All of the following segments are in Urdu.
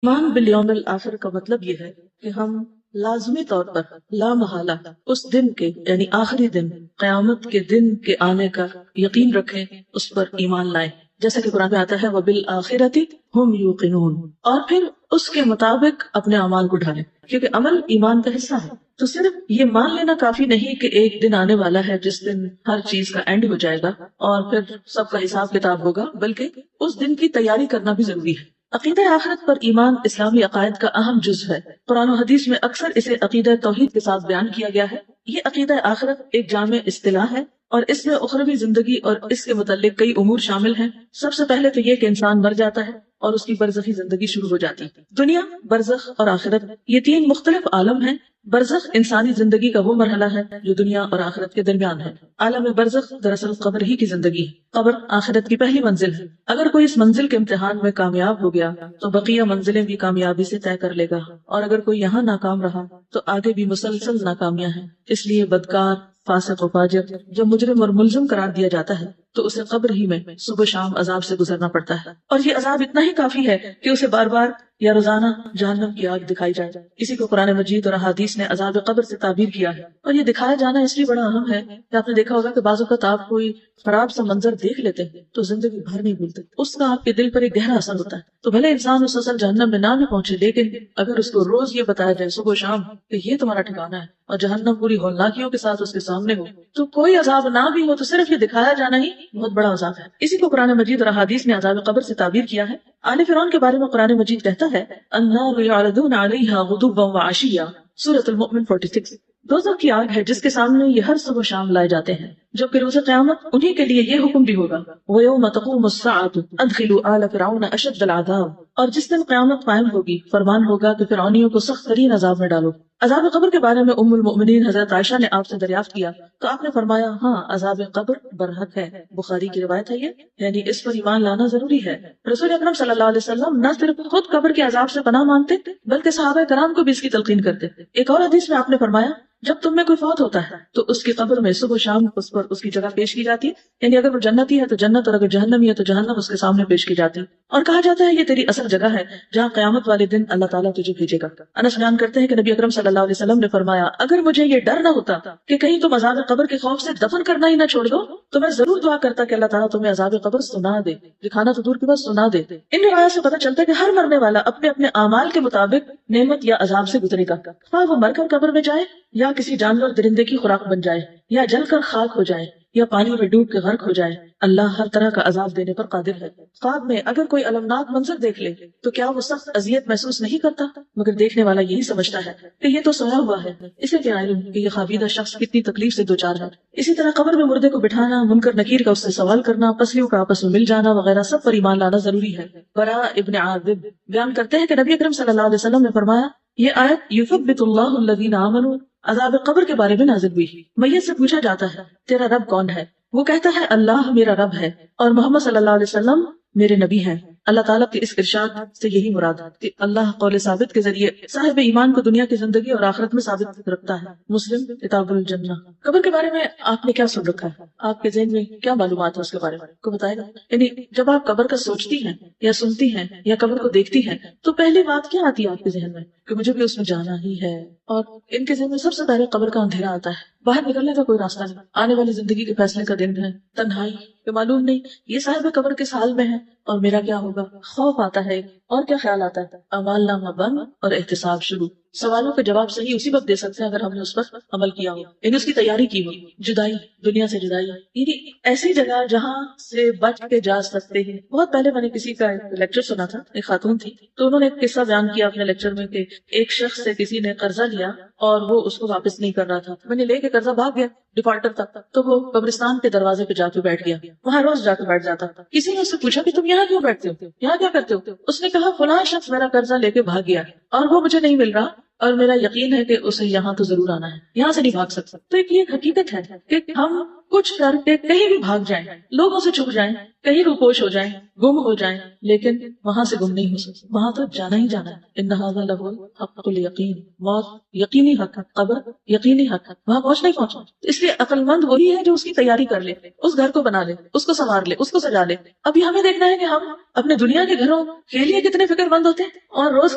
ایمان بالیوم الآخر کا مطلب یہ ہے کہ ہم لازمی طور پر لا محالہ اس دن کے یعنی آخری دن قیامت کے دن کے آنے کا یقین رکھیں، اس پر ایمان لائیں، جیسا کہ قرآن میں آتا ہے وَبِالْآخِرَةِ هُمْ يُوقِنُونَ، اور پھر اس کے مطابق اپنے اعمال کو ڈھالیں، کیونکہ عمل ایمان کا حصہ ہے۔ تو صرف یہ مان لینا کافی نہیں کہ ایک دن آنے والا ہے جس دن ہر چیز کا اینڈ ہو جائے گا اور پھر سب کا حساب کتاب ہوگا، بلکہ اس دن کی تیاری کرنا بھی ضروری ہے۔ عقیدہ آخرت پر ایمان اسلامی عقائد کا اہم جز ہے۔ قرآن و حدیث میں اکثر اسے عقیدہ توحید کے ساتھ بیان کیا گیا ہے۔ یہ عقیدہ آخرت ایک جامع اصطلاح ہے اور اس میں اخروی زندگی اور اس کے متعلق کئی امور شامل ہیں۔ سب سے پہلے تو یہ کہ انسان مر جاتا ہے اور اس کی برزخی زندگی شروع ہو جاتی ہے۔ دنیا، برزخ اور آخرت، یہ تین مختلف عالم ہیں۔ برزخ انسانی زندگی کا وہ مرحلہ ہے جو دنیا اور آخرت کے درمیان ہے۔ عالم برزخ دراصل قبر ہی کی زندگی ہے۔ قبر آخرت کی پہلی منزل ہے۔ اگر کوئی اس منزل کے امتحان میں کامیاب ہو گیا تو بقیہ منزلیں بھی کامیابی سے طے کر لے گا، اور اگر کوئی یہاں ناکام رہا تو آگے بھی مسلسل ناکامیاں ہیں۔ اس لیے بدکار، فاسق و فاجر جو مجرم اور ملزم قرار دیا جاتا ہے تو اسے قبر ہی میں صبح شام عذاب سے گزرنا پڑتا ہے، اور یہ عذاب اتنا ہی کافی ہے کہ اسے بار بار یا روزانہ جہنم کی آگ دکھائی جائے۔ اسی کو قرآن مجید اور احادیث نے عذاب قبر سے تعبیر کیا ہے، اور یہ دکھایا جانا اس لیے بڑا اہم ہے کہ آپ نے دیکھا ہوگا کہ بعض اوقات آپ کوئی خراب سا منظر دیکھ لیتے ہیں تو زندگی بھر نہیں بھولتے، اس کا آپ کے دل پر ایک گہرا اثر ہوتا ہے۔ تو بھلے انسان اس اصل جہنم میں نہ بھی پہنچے، لیکن اگر اس کو روز یہ بتایا جائے صبح و شام کہ یہ تمہارا ٹھکانہ ہے اور جہنم پوری ہولناکیوں کے ساتھ اس کے سامنے ہو، تو کوئی عذاب نہ بھی ہو تو صرف یہ دکھایا جانا ہی بہت بڑا عذاب ہے۔ اسی کو قرآن مجید اور احادیث نے عذاب قبر سے تعبیر کیا ہے۔ آل فرعون کے بارے میں قرآن مجید کہتا ہے النار یعرضون علیہا غدوا وعشیا، سورۃ المؤمن 46۔ دوزخ کی آگ ہے جس کے سامنے یہ ہر صبح شام لائے جاتے ہیں، جبکہ روز قیامت انہی کے لیے یہ حکم بھی ہوگا وَيَوْمَ تَقُومُ السَّاعَةُ أَدْخِلُوا آلَ فِرْعَوْنَ أَشَدَّ الْعَذَابِ، اور جس دن قیامت قائم ہوگی فرمان ہوگا کہ فرعونیوں کو سخت ترین عذاب میں ڈالو۔ عذاب قبر کے بارے میں ام المؤمنین حضرت عائشہ نے آپ سے دریافت کیا تو آپ نے فرمایا ہاں، عذاب قبر برحق ہے، بخاری کی روایت ہے یہ، یعنی اس پر ایمان لانا ضروری ہے۔ رسول اکرم صلی اللہ علیہ وسلم نہ صرف خود قبر کے عذاب سے پناہ مانگتے بلکہ صحابہ کرام کو بھی اس کی تلقین کرتے۔ ایک اور حدیث میں آپ نے فرمایا جب تم میں کوئی فوت ہوتا ہے تو اس کی قبر میں صبح شام اس پر اس کی جگہ پیش کی جاتی ہے، یعنی اگر وہ جنتی ہے تو جنت، اور اگر جہنمی ہے تو جہنم اس کے سامنے پیش کی جاتی ہے، اور کہا جاتا ہے یہ تیری اصل جگہ ہے جہاں قیامت والے دن اللہ تعالیٰ تجھے بھیجے گا۔ انس بیان کرتے ہیں کہ نبی اکرم صلی اللہ علیہ وسلم نے فرمایا اگر مجھے یہ ڈر نہ ہوتا کہ کہیں تم عذاب قبر کے خوف سے دفن کرنا ہی نہ چھوڑ دو تو میں ضرور دعا کرتا کہ اللہ تعالیٰ تمہیں عذاب قبر سنا دے، دکھانا تو دور کی بات سنا دے۔ ان روایات سے پتہ چلتا ہے کہ ہر مرنے والا اپنے اپنے اعمال کے مطابق نعمت یا عذاب سے گزرے گا، خواہ وہ مر کر قبر میں جائے یا کسی جانور درندے کی خوراک بن جائے یا جل کر خاک ہو جائے یا پانی میں ڈوب کے غرق ہو جائے، اللہ ہر طرح کا عذاب دینے پر قادر ہے۔ خواب میں اگر کوئی المناک منظر دیکھ لے تو کیا وہ سخت اذیت محسوس نہیں کرتا؟ مگر دیکھنے والا یہی سمجھتا ہے کہ یہ تو سویا ہوا ہے، اسے کیا علم کہ یہ خوابیدہ شخص کتنی تکلیف سے دوچار ہے۔ اسی طرح قبر میں مردے کو بٹھانا، منکر نکیر کا اس سے سوال کرنا، پسلیوں کا آپس میں مل جانا وغیرہ سب پر ایمان لانا ضروری ہے۔ براء ابن عازب بیان کرتے ہیں کہ نبی اکرم صلی اللہ علیہ وسلم نے فرمایا یہ آیت یثبت اللہ الذین آمنوا عذاب قبر کے بارے میں نازل ہوئی۔ میت سے پوچھا جاتا ہے تیرا رب کون ہے؟ وہ کہتا ہے اللہ میرا رب ہے اور محمد صلی اللہ علیہ وسلم میرے نبی ہیں۔ اللہ تعالیٰ کے اس ارشاد سے یہی مراد ہے کہ اللہ قول ثابت کے ذریعے صاحب ایمان کو دنیا کی زندگی اور آخرت میں ثابت رکھتا ہے۔ مسلم کتاب الجنہ۔ قبر کے بارے میں آپ نے کیا سن رکھا ہے؟ آپ کے ذہن میں کیا معلومات ہے اس کے بارے میں کو بتائے گا؟ یعنی جب آپ قبر کا سوچتی ہیں یا سنتی ہیں یا قبر کو دیکھتی ہیں تو پہلی بات کیا آتی ہے آپ کے ذہن میں کہ مجھے بھی اس میں جانا ہی ہے؟ اور ان کے ذہن میں سب سے پہلے قبر کا اندھیرا آتا ہے، باہر نکلنے کا کوئی راستہ نہیں، آنے والی زندگی کے فیصلے کا دن ہے، تنہائی کہ معلوم نہیں یہ صاحب قبر کس حال میں ہے اور میرا کیا ہوگا، خوف آتا ہے، اور کیا خیال آتا ہے اعمال نامہ بند اور احتساب شروع۔ سوالوں کے جواب صحیح اسی وقت دے سکتے ہیں اگر ہم نے اس پر عمل کیا ہو، یعنی اس کی تیاری کی ہو۔ جدائی، دنیا سے جدائی، یعنی ایسی جگہ جہاں سے بچ کے جا سکتے ہیں۔ بہت پہلے میں نے کسی کا ایک لیکچر سنا تھا، ایک خاتون تھی تو انہوں نے ایک قصہ بیان کیا اپنے لیکچر میں کہ ایک شخص سے کسی نے قرضہ لیا اور وہ اس کو واپس نہیں کر رہا تھا، میں نے لے کے قرضہ بھاگ گیا، ڈیفالٹر تھا، تو وہ قبرستان کے دروازے پہ جا کے بیٹھ گیا، وہاں روز جا کے بیٹھ جاتا تھا۔ کسی نے اس سے پوچھا کہ تم یہاں کیوں بیٹھتے ہو، یہاں کیا کرتے ہو؟ اس نے کہا فلاں شخص میرا قرضہ لے کے بھاگ گیا اور وہ مجھے نہیں مل رہا اور میرا یقین ہے کہ اسے یہاں تو ضرور آنا ہے، یہاں سے نہیں بھاگ سکتا۔ تو یہ ایک حقیقت ہے کہ ہم کچھ کر کے کہیں بھی بھاگ جائیں، لوگوں سے چھپ جائیں، کہیں روپوش ہو جائیں، گم ہو جائیں، لیکن وہاں سے گم نہیں ہو سکتے، وہاں تو جانا ہی جانا ہے۔ ان ھذا لہو حق الیقین، موت یقینی حق ہے، قبر یقینی حق ہے، وہاں پہنچنا ہی پہنچنا۔ اس لیے عقل مند وہی ہے جو اس کی تیاری کر لے، اس گھر کو بنا لے، اس کو سنوار لے، اس کو سجا لے۔ ابھی ہمیں دیکھنا ہے کہ ہم اپنے دنیا کے گھروں کے لیے کتنے فکر مند ہوتے ہیں اور روز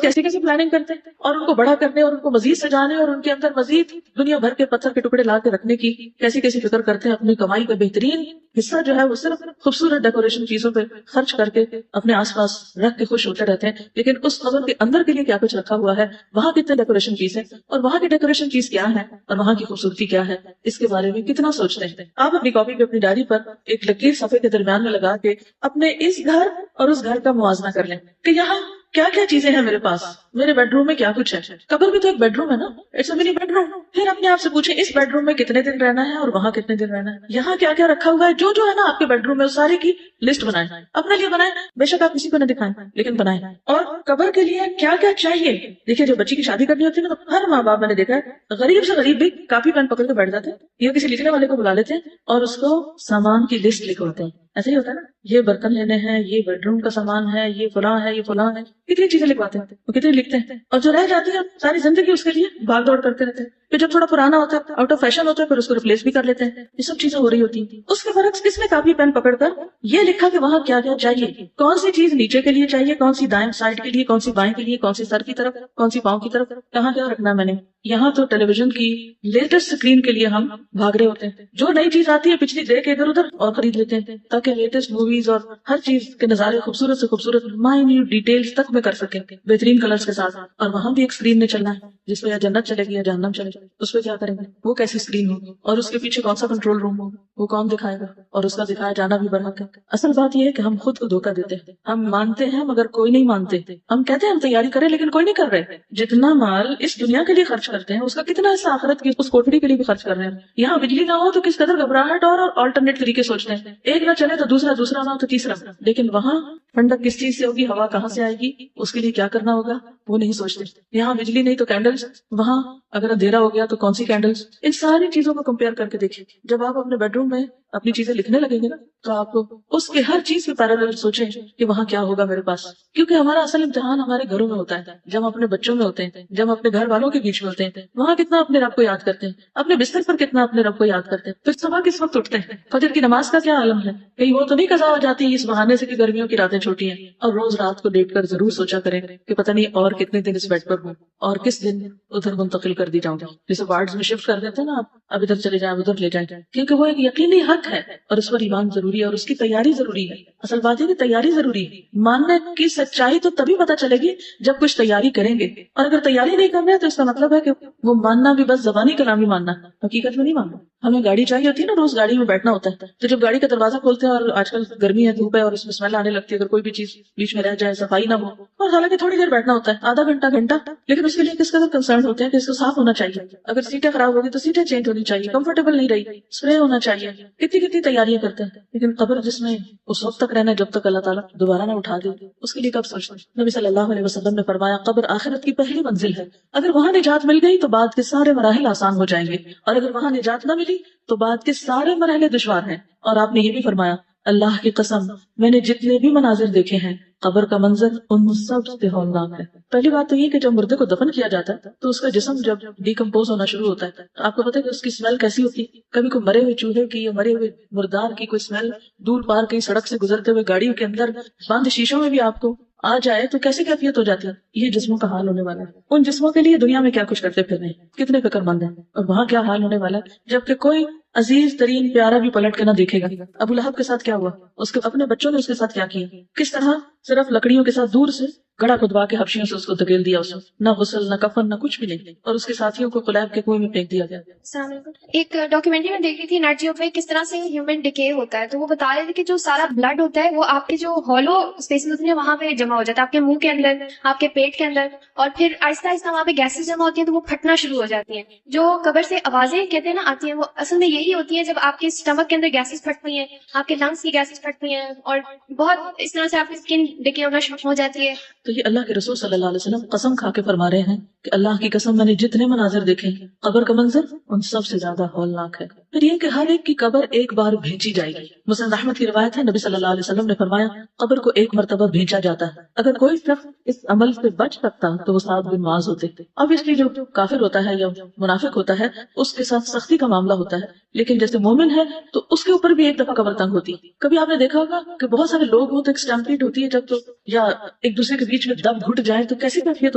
کیسی کیسی پلاننگ کرتے ہیں، اور ان کو بڑا کرنے اور ان کو مزید سجانے اور ان کے اندر مزید دنیا بھر کے پتھر کے ٹکڑے لا کے رکھنے کی کیسی کیسی فکر کرتے ہیں۔ اپنی کمائی کا بہترین حصہ جو ہے وہ صرف خوبصورت ڈیکوریشن چیزوں پہ خرچ کر کے اپنے آس پاس رکھ کے خوش ہوتے رہتے ہیں، لیکن اس قبر کے اندر کے لیے کیا کچھ رکھا ہوا ہے، وہاں کتنے ڈیکوریشن چیز ہے، اور وہاں کی ڈیکوریشن چیز کیا ہے، اور وہاں کی خوبصورتی کیا ہے، اس کے بارے میں کتنا سوچتے ہیں۔ آپ اپنی کاپی پہ اپنی ڈائری پر ایک لکیر صفحے کے درمیان میں لگا کے اپنے اس گھر اور اس گھر کا موازنہ کر لیں کہ یہاں کیا کیا چیزیں ہیں میرے پاس، میرے بیڈ روم میں کیا کچھ ہے۔ قبر بھی تو ایک بیڈ روم ہے نا، it's a money bed room. پھر اپنے آپ سے پوچھیں اس بیڈ روم میں کتنے دن رہنا ہے اور وہاں کتنے دن رہنا ہے، یہاں کیا کیا رکھا ہوا ہے، جو جو ہے نا آپ کے بیڈ روم میں اس سارے کی لسٹ بنائیں، اپنے لیے بنائیں، بے شک آپ کسی کو نہ دکھائیں لیکن بنائیں۔ اور قبر کے لیے کیا کیا چاہیے، دیکھیے جب بچی کی شادی کرنی ہوتی ہے نا تو ہر ماں باپ میں نے دیکھا ہے غریب سے غریب بھی کاپی پین پکڑ کے بیٹھ جاتے ہیں یا کسی لکھنے والے کو بلا لیتے ہیں اور اس کو سامان کی لسٹ لکھواتے ہیں۔ ایسا ہی ہوتا ہے نا، یہ برتن لینے ہیں، یہ بیڈ روم کا سامان ہے، یہ فلاں ہے، یہ فلاں ہے، کتنی چیزیں لکھواتے ہیں، وہ کتنی لکھتے ہیں، اور جو رہ جاتی ہے ساری زندگی اس کے لیے بھاگ دوڑ کرتے رہتے ہیں۔ پھر جب تھوڑا پرانا ہوتا ہے، آؤٹ آف فیشن ہوتا ہے، پھر اس کو ریپلیس بھی کر لیتے ہیں۔ یہ سب چیزیں ہو رہی ہوتی ہیں۔ اس کے برعکس اس نے کاپی پین پکڑ کر یہ لکھا کہ وہاں کیا کیا چاہیے، کون سی چیز نیچے کے لیے چاہیے، کون سی دائیں سائڈ کے لیے، کون سی بائیں کے لیے، کون سی سر کی طرف، کون سی پاؤں کی طرف، کہاں کیا رکھنا ہے میں نے۔ یہاں تو ٹیلی ویژن کی لیٹسٹ اسکرین کے لیے ہم بھاگ رہے ہوتے ہیں، جو نئی چیز آتی ہے پچھلی دیکھ کے ادھر ادھر اور خرید لیتے ہیں تاکہ لیٹسٹ موویز اور ہر چیز کے نظارے خوبصورت سے خوبصورت مائنیوٹ ڈیٹیلز تک میں کر سکیں بہترین کلرز کے ساتھ۔ اور وہاں بھی ایک اسکرین نے چلنا ہے جس پہ یا جنت چلے گی یا جہنم چلے گی، اس پہ کیا کریں گے، وہ کیسی اسکرین ہوگی اور اس کے پیچھے کون سا کنٹرول روم ہوگا، وہ کون دکھائے گا، اور اس کا دکھایا جانا بھی برحق ہے۔ اصل بات یہ ہے کہ ہم خود کو دھوکہ دیتے ہیں، ہم مانتے ہیں مگر کوئی نہیں مانتے، ہم کہتے ہیں ہم تیاری کریں لیکن کوئی نہیں کر رہے۔ جتنا مال اس دنیا کے لیے خرچ کرتے ہیں اس کا کتنا حصہ آخرت کی اس کوٹڑی کے لیے بھی خرچ کر رہے ہیں۔ یہاں بجلی نہ ہو تو کس قدر گھبراہٹ اور آلٹرنیٹ طریقے سوچتے ہیں، ایک نہ چلے تو دوسرا، دوسرا نہ ہو تو تیسرا، لیکن وہاں ٹھنڈک کس چیز سے ہوگی، ہوا کہاں سے آئے گی، اس کے لیے کیا کرنا ہوگا وہ نہیں سوچتے۔ یہاں بجلی نہیں تو کینڈلز، وہاں اگر اندھیرا ہو گیا تو کون سی کینڈلز۔ ان ساری چیزوں کو کمپیئر کر کے دیکھیں، جب آپ اپنے بیڈ روم میں اپنی چیزیں لکھنے لگیں گے نا تو آپ کو اس کے ہر چیز کے پیرالل سوچیں کہ وہاں کیا ہوگا میرے پاس، کیونکہ ہمارا اصل امتحان ہمارے گھروں میں ہوتا ہے، جب ہم اپنے بچوں میں ہوتے ہیں، جب ہم اپنے گھر والوں کے بیچ میں ہوتے ہیں، وہاں کتنا اپنے رب کو یاد کرتے ہیں، اپنے بستر پر کتنا اپنے رب کو یاد کرتے ہیں، پھر صبح کس وقت اٹھتے ہیں، فجر کی نماز کا کیا عالم ہے، کہیں وہ تو نہیں قضا ہو جاتی اس بہانے سے کہ گرمیوں کی راتیں چھوٹی ہیں۔ اور روز رات کو لیٹ کر ضرور سوچا کریں کہ پتہ نہیں اور کتنے دن اس بیڈ پر ہوں اور کس دن ادھر منتقل کر دی جاؤں گی، جیسے وارڈز میں شفٹ کر دیتے ہیں نا، آپ اب ادھر چلے جائیں ادھر لے جائیں، کیونکہ وہ ایک یقینی حق ہے اور اس پر ایمان ضروری ہے اور اس کی تیاری ضروری ہے۔ اصل بات ہے کہ تیاری ضروری ہے، ماننے کی سچائی تو تبھی پتہ چلے گی جب کچھ تیاری کریں گے، اور اگر تیاری نہیں کر رہے تو اس کا مطلب ہے کہ وہ ماننا بھی بس زبانی کلامی ماننا، حقیقت میں نہیں ماننا۔ ہمیں گاڑی چاہیے ہوتی ہے نا، روز گاڑی میں بیٹھنا ہوتا ہے، تو جب گاڑی کا دروازہ کھولتے ہیں اور آج کل گرمی ہے، دھوپ ہے اور اس میں اسمیل آنے لگتی ہے، اگر کوئی بھی چیز بیچ میں رہ جائے، صفائی نہ ہو، اور حالانکہ تھوڑی دیر بیٹھنا ہوتا ہے، آدھا گھنٹہ گھنٹہ، لیکن اس کے لیے کس قدر کنسرن ہوتے ہیں کہ اس کو صاف ہونا چاہیے، اگر سیٹیں خراب ہوگی تو سیٹیں چینج ہونی چاہیے، کمفرٹیبل نہیں رہی اسپرے ہونا چاہیے، کتنی کتنی تیاریاں کرتے ہیں۔ لیکن قبر جس میں اس وقت تک رہنا جب تک اللہ تعالیٰ دوبارہ نہ اٹھا دے، اس کے لیے کب سوچتے ہیں۔ نبی صلی اللہ علیہ وسلم نے فرمایا قبر آخرت کی پہلی منزل ہے، اگر وہاں نجات مل گئی تو بعد کے سارے مراحل آسان ہو جائیں گے، اور اگر وہاں نجات نہ ملی تو بعد کے سارے مرحلے دشوار ہیں۔ اور آپ نے یہ بھی فرمایا اللہ کی قسم میں نے جتنے بھی مناظر دیکھے ہیں قبر کا منظر ان سب سے ہولناک ہے۔ پہلی بات تو یہ کہ جب مردے کو دفن کیا جاتا ہے تو اس کا جسم جب ڈیکمپوز ہونا شروع ہوتا ہے تو آپ کو پتہ ہے کہ اس کی اسمیل کیسی ہوتی ہے۔ کبھی کوئی مرے ہوئے چوہے کی یا مرے ہوئے مردار کی کوئی اسمیل دور پار کہیں سڑک سے گزرتے ہوئے گاڑیوں کے اندر بند شیشوں میں بھی آپ کو آ جائے تو کیسی کیفیت ہو جاتی ہے۔ یہ جسموں کا حال ہونے والا ہے۔ ان جسموں کے لیے دنیا میں کیا کچھ کرتے پھر رہے ہیں، کتنے فکر مند ہیں، اور وہاں کیا حال ہونے والا ہے جبکہ کوئی عزیز ترین پیارا بھی پلٹ کے نہ دیکھے گا۔ ابو لہب کے ساتھ کیا ہوا، اس کے اپنے بچوں نے اس کے ساتھ کیا کیا، کس طرح صرف لکڑیوں کے ساتھ دور سے گڑھا کھدوا کے حبشیوں سے اس کو دھکیل دیا، اس نہ غسل نہ کفن نہ کچھ بھی نہیں، اور اس کے ساتھیوں کو قلیب کے کنویں میں پھینک دیا گیا۔ السلام علیکم۔ ایک ڈاکیومنٹری میں دیکھ رہی تھی نیٹ جیو پہ کس طرح سے ہیومن ڈیکے ہوتا ہے، تو وہ بتا رہے تھے کہ جو سارا بلڈ ہوتا ہے وہ آپ کے جو ہالو اسپیسز ہوتے ہیں وہاں پہ جمع ہو جاتا ہے، آپ کے منہ کے اندر، آپ کے پیٹ کے اندر، اور پھر آہستہ آہستہ وہاں پہ گیسز جمع ہوتی ہیں تو وہ پھٹنا شروع ہو جاتی ہیں۔ جو قبر سے آوازیں کہتے ہیں نا آتی ہیں، وہ اصل میں یہی ہوتی ہیں جب آپ کے اسٹمک کے اندر گیسز پھٹتی ہیں، آپ کے لنگس کی گیسز پھٹتی ہیں، اور بہت اس طرح سے آپ کی اسکن ڈیکے ہونا شروع ہو جاتی ہے۔ تو یہ اللہ کے رسول صلی اللہ علیہ وسلم قسم کھا کے فرما رہے ہیں کہ اللہ کی قسم میں نے جتنے مناظر دیکھے قبر کا منظر ان سب سے زیادہ ہولناک ہے۔ پھر یہ کہ ہر ایک کی قبر ایک بار بھیجی جائے گی۔ مسند احمد کی روایت ہے، نبی صلی اللہ علیہ وسلم نے فرمایا قبر کو ایک مرتبہ بھیجا جاتا ہے، اگر کوئی شخص اس عمل سے بچ سکتا تو وہ سعد بن معاذ ہوتے۔ اب اس لیے جو کافر ہوتا ہے یا منافق ہوتا ہے اس کے ساتھ سختی کا معاملہ ہوتا ہے، لیکن جیسے مومن ہے تو اس کے اوپر بھی ایک دفعہ قبر تنگ ہوتی ہے۔ کبھی آپ نے دیکھا ہوگا کہ بہت سارے لوگ ہوں تو ایک اسٹیمپیڈ ہوتی ہے جب تو، یا ایک دوسرے کے بیچ میں دب گھٹ جائے تو کیسی کیفیت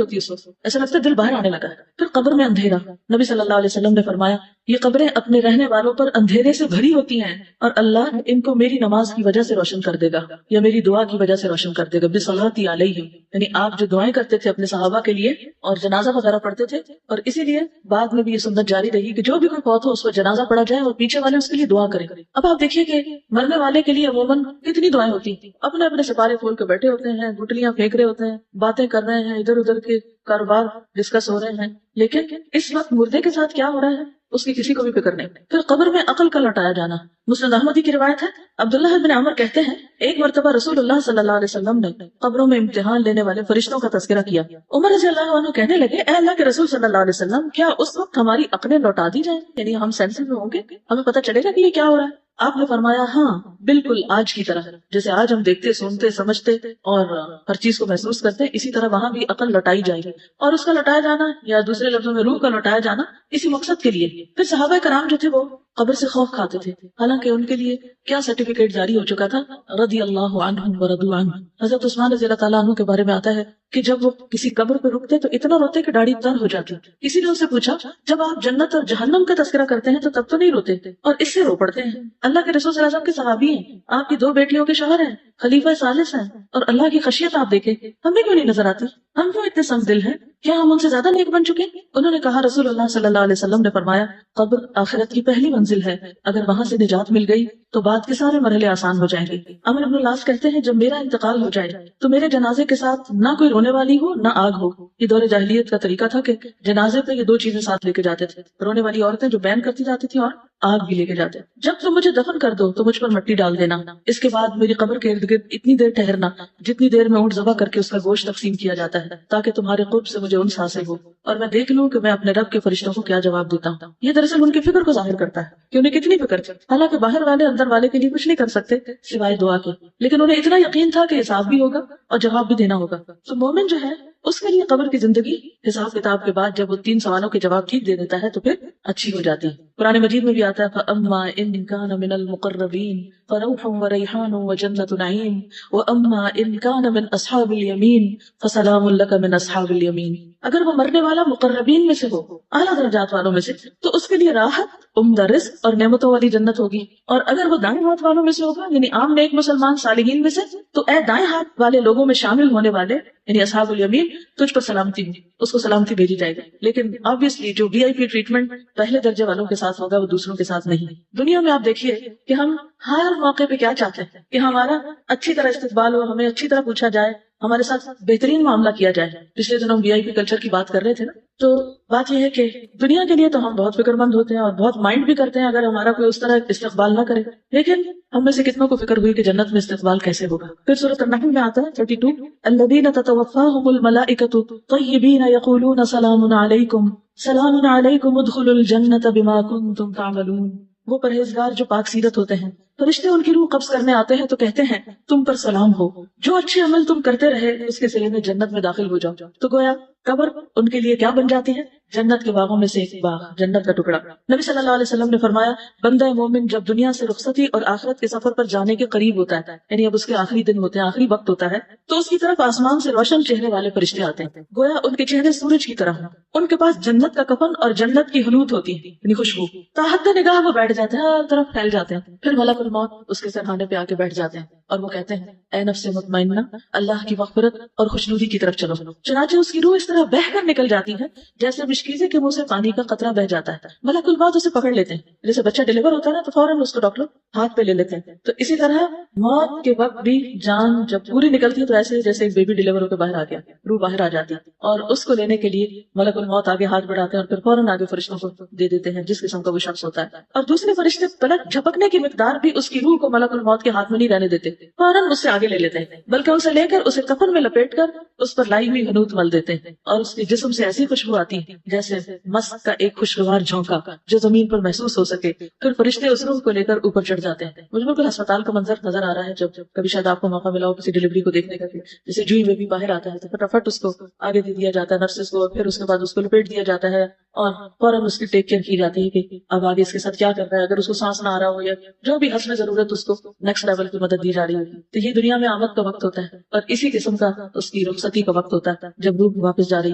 ہوتی ہے اس وقت، ایسا لگتا ہے دل باہر آنے لگا ہے۔ پھر قبر میں اندھیرا، نبی صلی اللہ علیہ وسلم نے فرمایا یہ قبریں اپنے رہنے والوں پر اندھیرے سے بھری ہوتی ہیں اور اللہ ان کو میری نماز کی وجہ سے روشن کر دے گا یا میری دعا کی وجہ سے روشن کر دے گا، بصلاتی علیہم، یعنی آپ جو دعائیں کرتے تھے اپنے صحابہ کے لیے اور جنازہ وغیرہ پڑھتے تھے، اور اسی لیے بعد میں بھی یہ سنت جاری رہی کہ جو بھی کوئی فوت ہو اس کو جنازہ پڑھا جائے اور پیچھے والے اس کے لیے دعا کریں۔ اب آپ دیکھیے کہ مرنے والے کے لیے عموماً کتنی دعائیں ہوتی ہیں، اپنے اپنے سپارے کھول کے بیٹھے ہوتے ہیں، گٹلیاں پھینک رہے ہوتے ہیں، باتیں کر رہے ہیں، ادھر ادھر کے کاروبار ڈسکس ہو رہے ہیں، لیکن اس وقت مردے کے ساتھ کیا ہو رہا ہے اس کی کسی کو بھی فکر نہیں۔ پھر قبر میں عقل کا لوٹایا جانا، مسند احمدی کی روایت ہے، عبداللہ بن عمر کہتے ہیں ایک مرتبہ رسول اللہ صلی اللہ علیہ وسلم نے قبروں میں امتحان لینے والے فرشتوں کا تذکرہ کیا۔ عمر رضی اللہ عنہ کہنے لگے اے اللہ کے رسول صلی اللہ علیہ وسلم، کیا اس وقت ہماری عقلیں لوٹا دی جائیں، یعنی ہم سینسز میں ہوں گے، ہمیں پتہ چلے گا کہ یہ کیا ہو رہا ہے؟ آپ نے فرمایا ہاں بالکل آج کی طرح، جیسے آج ہم دیکھتے سنتے سمجھتے اور ہر چیز کو محسوس کرتے ہیں، اسی طرح وہاں بھی عقل لوٹائی جائے گی، اور اس کا لوٹایا جانا یا دوسرے لفظوں میں روح کا لوٹایا جانا اسی مقصد کے لیے۔ پھر صحابہ کرام جو تھے وہ قبر سے خوف کھاتے تھے، حالانکہ ان کے لیے کیا سرٹیفکیٹ جاری ہو چکا تھا، رضی اللہ عنہم ورضوا عنہ۔ حضرت عثمان رضی اللہ تعالیٰ عنہ کے بارے میں آتا ہے کہ جب وہ کسی قبر پہ رکتے تو اتنا روتے کہ داڑھی تر ہو جاتی۔ کسی نے ان سے پوچھا جب آپ جنت اور جہنم کا تذکرہ کرتے ہیں تو تب تو نہیں روتے اور اس سے رو پڑتے ہیں؟ اللہ کے رسول صلی اللہ علیہ وسلم کے صحابی ہیں، آپ کی 2 بیٹیوں کے شوہر ہیں، خلیفہ ثالث ہیں، اور اللہ کی خشیت آپ دیکھیں، ہمیں کیوں نہیں نظر آتی؟ ہم کیوں اتنے سنگ دل ہیں؟ کیا ہم ان سے زیادہ نیک بن چکے؟ انہوں نے کہا رسول اللہ صلی اللہ علیہ وسلم نے فرمایا قبر آخرت کی پہلی منزل ہے، اگر وہاں سے نجات مل گئی تو بعد کے سارے مرحلے آسان ہو جائیں گے۔ عمر بن العاص کہتے ہیں جب میرا انتقال ہو جائے تو میرے جنازے کے ساتھ نہ کوئی رونے والی ہو نہ آگ ہو۔ یہ دور جاہلیت کا طریقہ تھا کہ جنازے پہ یہ 2 چیزیں ساتھ لے کے جاتے تھے، رونے والی عورتیں جو بین کرتی جاتی تھیں اور آگ بھی لے کے جاتے۔ جب تم مجھے دفن کر دو تو مجھ پر مٹی ڈال دینا، اس کے بعد میری قبر کے ارد گرد اتنی دیر ٹھہرنا جتنی دیر میں اونٹ ذبح کر کے اس کا گوشت تقسیم کیا جاتا ہے، تاکہ تمہارے قرب سے مجھے انس حاصل ہو اور میں دیکھ لوں کہ میں اپنے رب کے فرشتوں کو کیا جواب دیتا ہوں۔ یہ دراصل ان کی فکر کو ظاہر کرتا ہے کہ انہیں کتنی فکر تھی، حالانکہ باہر والے اندر والے کے لیے کچھ نہیں کر سکتے سوائے دعا کے، لیکن انہیں اتنا یقین تھا کہ حساب بھی ہوگا اور جواب بھی دینا ہوگا۔ تو مومن جو ہے اس کے لیے قبر کی زندگی حساب کتاب کے بعد جب وہ 3 سوالوں کے جواب ٹھیک دے دیتا ہے تو پھر اچھی ہو جاتی ہے۔ قرآن مجید میں بھی آتا ہے فَأَمَّا إِن كَانَ مِنَ الْمُقَرَّبِينَ فَرَوْحٌ وَرَيْحَانٌ وَجَنَّةُ نَعِيمٍ وَأَمَّا إِن كَانَ مِنْ أَصْحَابِ الْيَمِينِ فَسَلَامٌ لَكَ مِنْ أَصْحَابِ الْيَمِينِ۔ اگر وہ مرنے والا مقربین میں سے ہو، اعلیٰ درجات والوں میں سے، تو اس کے لیے راحت، عمدہ رزق اور نعمتوں والی جنت ہوگی، اور اگر وہ دائیں ہاتھ والوں میں سے ہوگا یعنی عام نیک مسلمان صالحین میں سے، تو اے دائیں ہاتھ والے لوگوں میں شامل ہونے والے یعنی اصحاب الیمین، تجھ پر سلامتی ہو، اس کو سلامتی بھیجی جائے گی۔ لیکن obviously جو VIP ٹریٹمنٹ پہلے درجے والوں کے ساتھ ہوگا وہ دوسروں کے ساتھ نہیں۔ دنیا میں آپ دیکھیے کہ ہم ہر موقع پہ کیا چاہتے ہیں کہ ہمارا اچھی طرح استقبال ہو، ہمیں اچھی طرح پوچھا جائے، ہمارے ساتھ بہترین معاملہ کیا جائے۔ پچھلے دنوں VIP کلچر کی بات کر رہے تھے نا، تو بات یہ ہے کہ دنیا کے لیے تو ہم بہت فکر مند ہوتے ہیں اور بہت مائنڈ بھی کرتے ہیں اگر ہمارا کوئی اس طرح استقبال نہ کرے، لیکن ہم میں سے کتنوں کو فکر ہوئی کہ جنت میں استقبال کیسے ہوگا۔ پھر سورۃ النحل میں آتا ہے 32 الذین تتوفاہم الملائکۃ طیبین یقولون سلام علیکم سلام علیکم ادخلوا الجنۃ بما کنتم تعملون۔ وہ پرہیزگار جو پاک سیرت ہوتے ہیں، فرشتے ان کی روح قبض کرنے آتے ہیں تو کہتے ہیں تم پر سلام ہو، جو اچھے عمل تم کرتے رہے اس کے صلے میں جنت میں داخل ہو جاؤ۔ تو گویا قبر ان کے لیے کیا بن جاتی ہے؟ جنت کے باغوں میں سے ایک باغ، جنت کا ٹکڑا۔ نبی صلی اللہ علیہ وسلم نے فرمایا بندہ مومن جب دنیا سے رخصتی اور آخرت کے سفر پر جانے کے قریب ہوتا ہے، یعنی اب اس کے آخری دن ہوتے ہیں، آخری وقت ہوتا ہے، تو اس کی طرف آسمان سے روشن چہرے والے فرشتے آتے ہیں، گویا ان کے چہرے سورج کی طرح ہیں، ان کے پاس جنت کا کفن اور جنت کی حنوط ہوتی ہے یعنی خوشبو، تاحد نگاہ وہ بیٹھ جاتے ہیں، ہر طرف پھیل جاتے ہیں۔ پھر ملک الموت اس کے سرہانے پہ آ کے بیٹھ جاتے ہیں اور وہ کہتے ہیں اے نفس مطمئنہ، اللہ کی مغفرت اور خوشنودی کی طرف چلو۔ چنانچہ اس کی روح اس طرح بہہ کر نکل جاتی ہے جیسے مشکیزے کے منہ سے پانی کا قطرہ بہ جاتا ہے۔ ملک الموت اسے پکڑ لیتے ہیں، جیسے بچہ ڈیلیور ہوتا ہے نا تو فوراً اس کو ڈاکٹر ہاتھ پہ لے لیتے ہیں، تو اسی طرح موت کے وقت بھی جان جب پوری نکلتی ہے تو ایسے جیسے ایک بیبی ڈیلیور ہو کے باہر آ گیا، روح باہر آ جاتی ہے۔ اور اس کو لینے کے لیے ملک الموت آگے ہاتھ بڑھاتے ہیں اور پھر فوراً آگے فرشتوں کو دے دیتے ہیں جس قسم کا وہ شخص ہوتا ہے. اور دوسرے فرشتے پلک جھپکنے کی مقدار بھی اس کی روح کو ملک الموت کے ہاتھ میں نہیں رہنے دیتے, فوراً اس سے آگے لے لیتے ہیں, بلکہ اسے لے کر اسے کفن میں لپیٹ کر اس پر لائی ہوئی حنوط مل دیتے ہیں, اور اس کے جسم سے ایسی خوشبو آتی ہے جیسے مسک کا ایک خوشگوار جھونکا جو زمین پر محسوس ہو سکے. پھر فرشتے اس روح کو لے کر اوپر چڑھ جاتے ہیں. مجھے بالکل ہسپتال کا منظر نظر آ رہا ہے جب کبھی شاید آپ کو موقع ملا ہو کسی ڈلیوری کو دیکھنے کا, جیسے جوئی بیبی باہر آتا ہے تو فٹافٹ اس کو آگے دے دیا جاتا ہے نرسز کو, پھر اس کے بعد اس کو لپیٹ دیا جاتا ہے اور فوراً اس کی ٹیک کیئر کی جاتی ہے کہ اب آگے اس کے ساتھ کیا کرنا ہے, اگر اس کو سانس نہ آ رہا ہو یا جو بھی حسب ضرورت اس کو نیکسٹ لیول کی مدد دی جا رہی ہوگی. تو یہ دنیا میں آمد کا وقت ہوتا ہے اور اسی قسم کا اس کی رخصتی کا وقت ہوتا ہے جب روح واپس جا رہی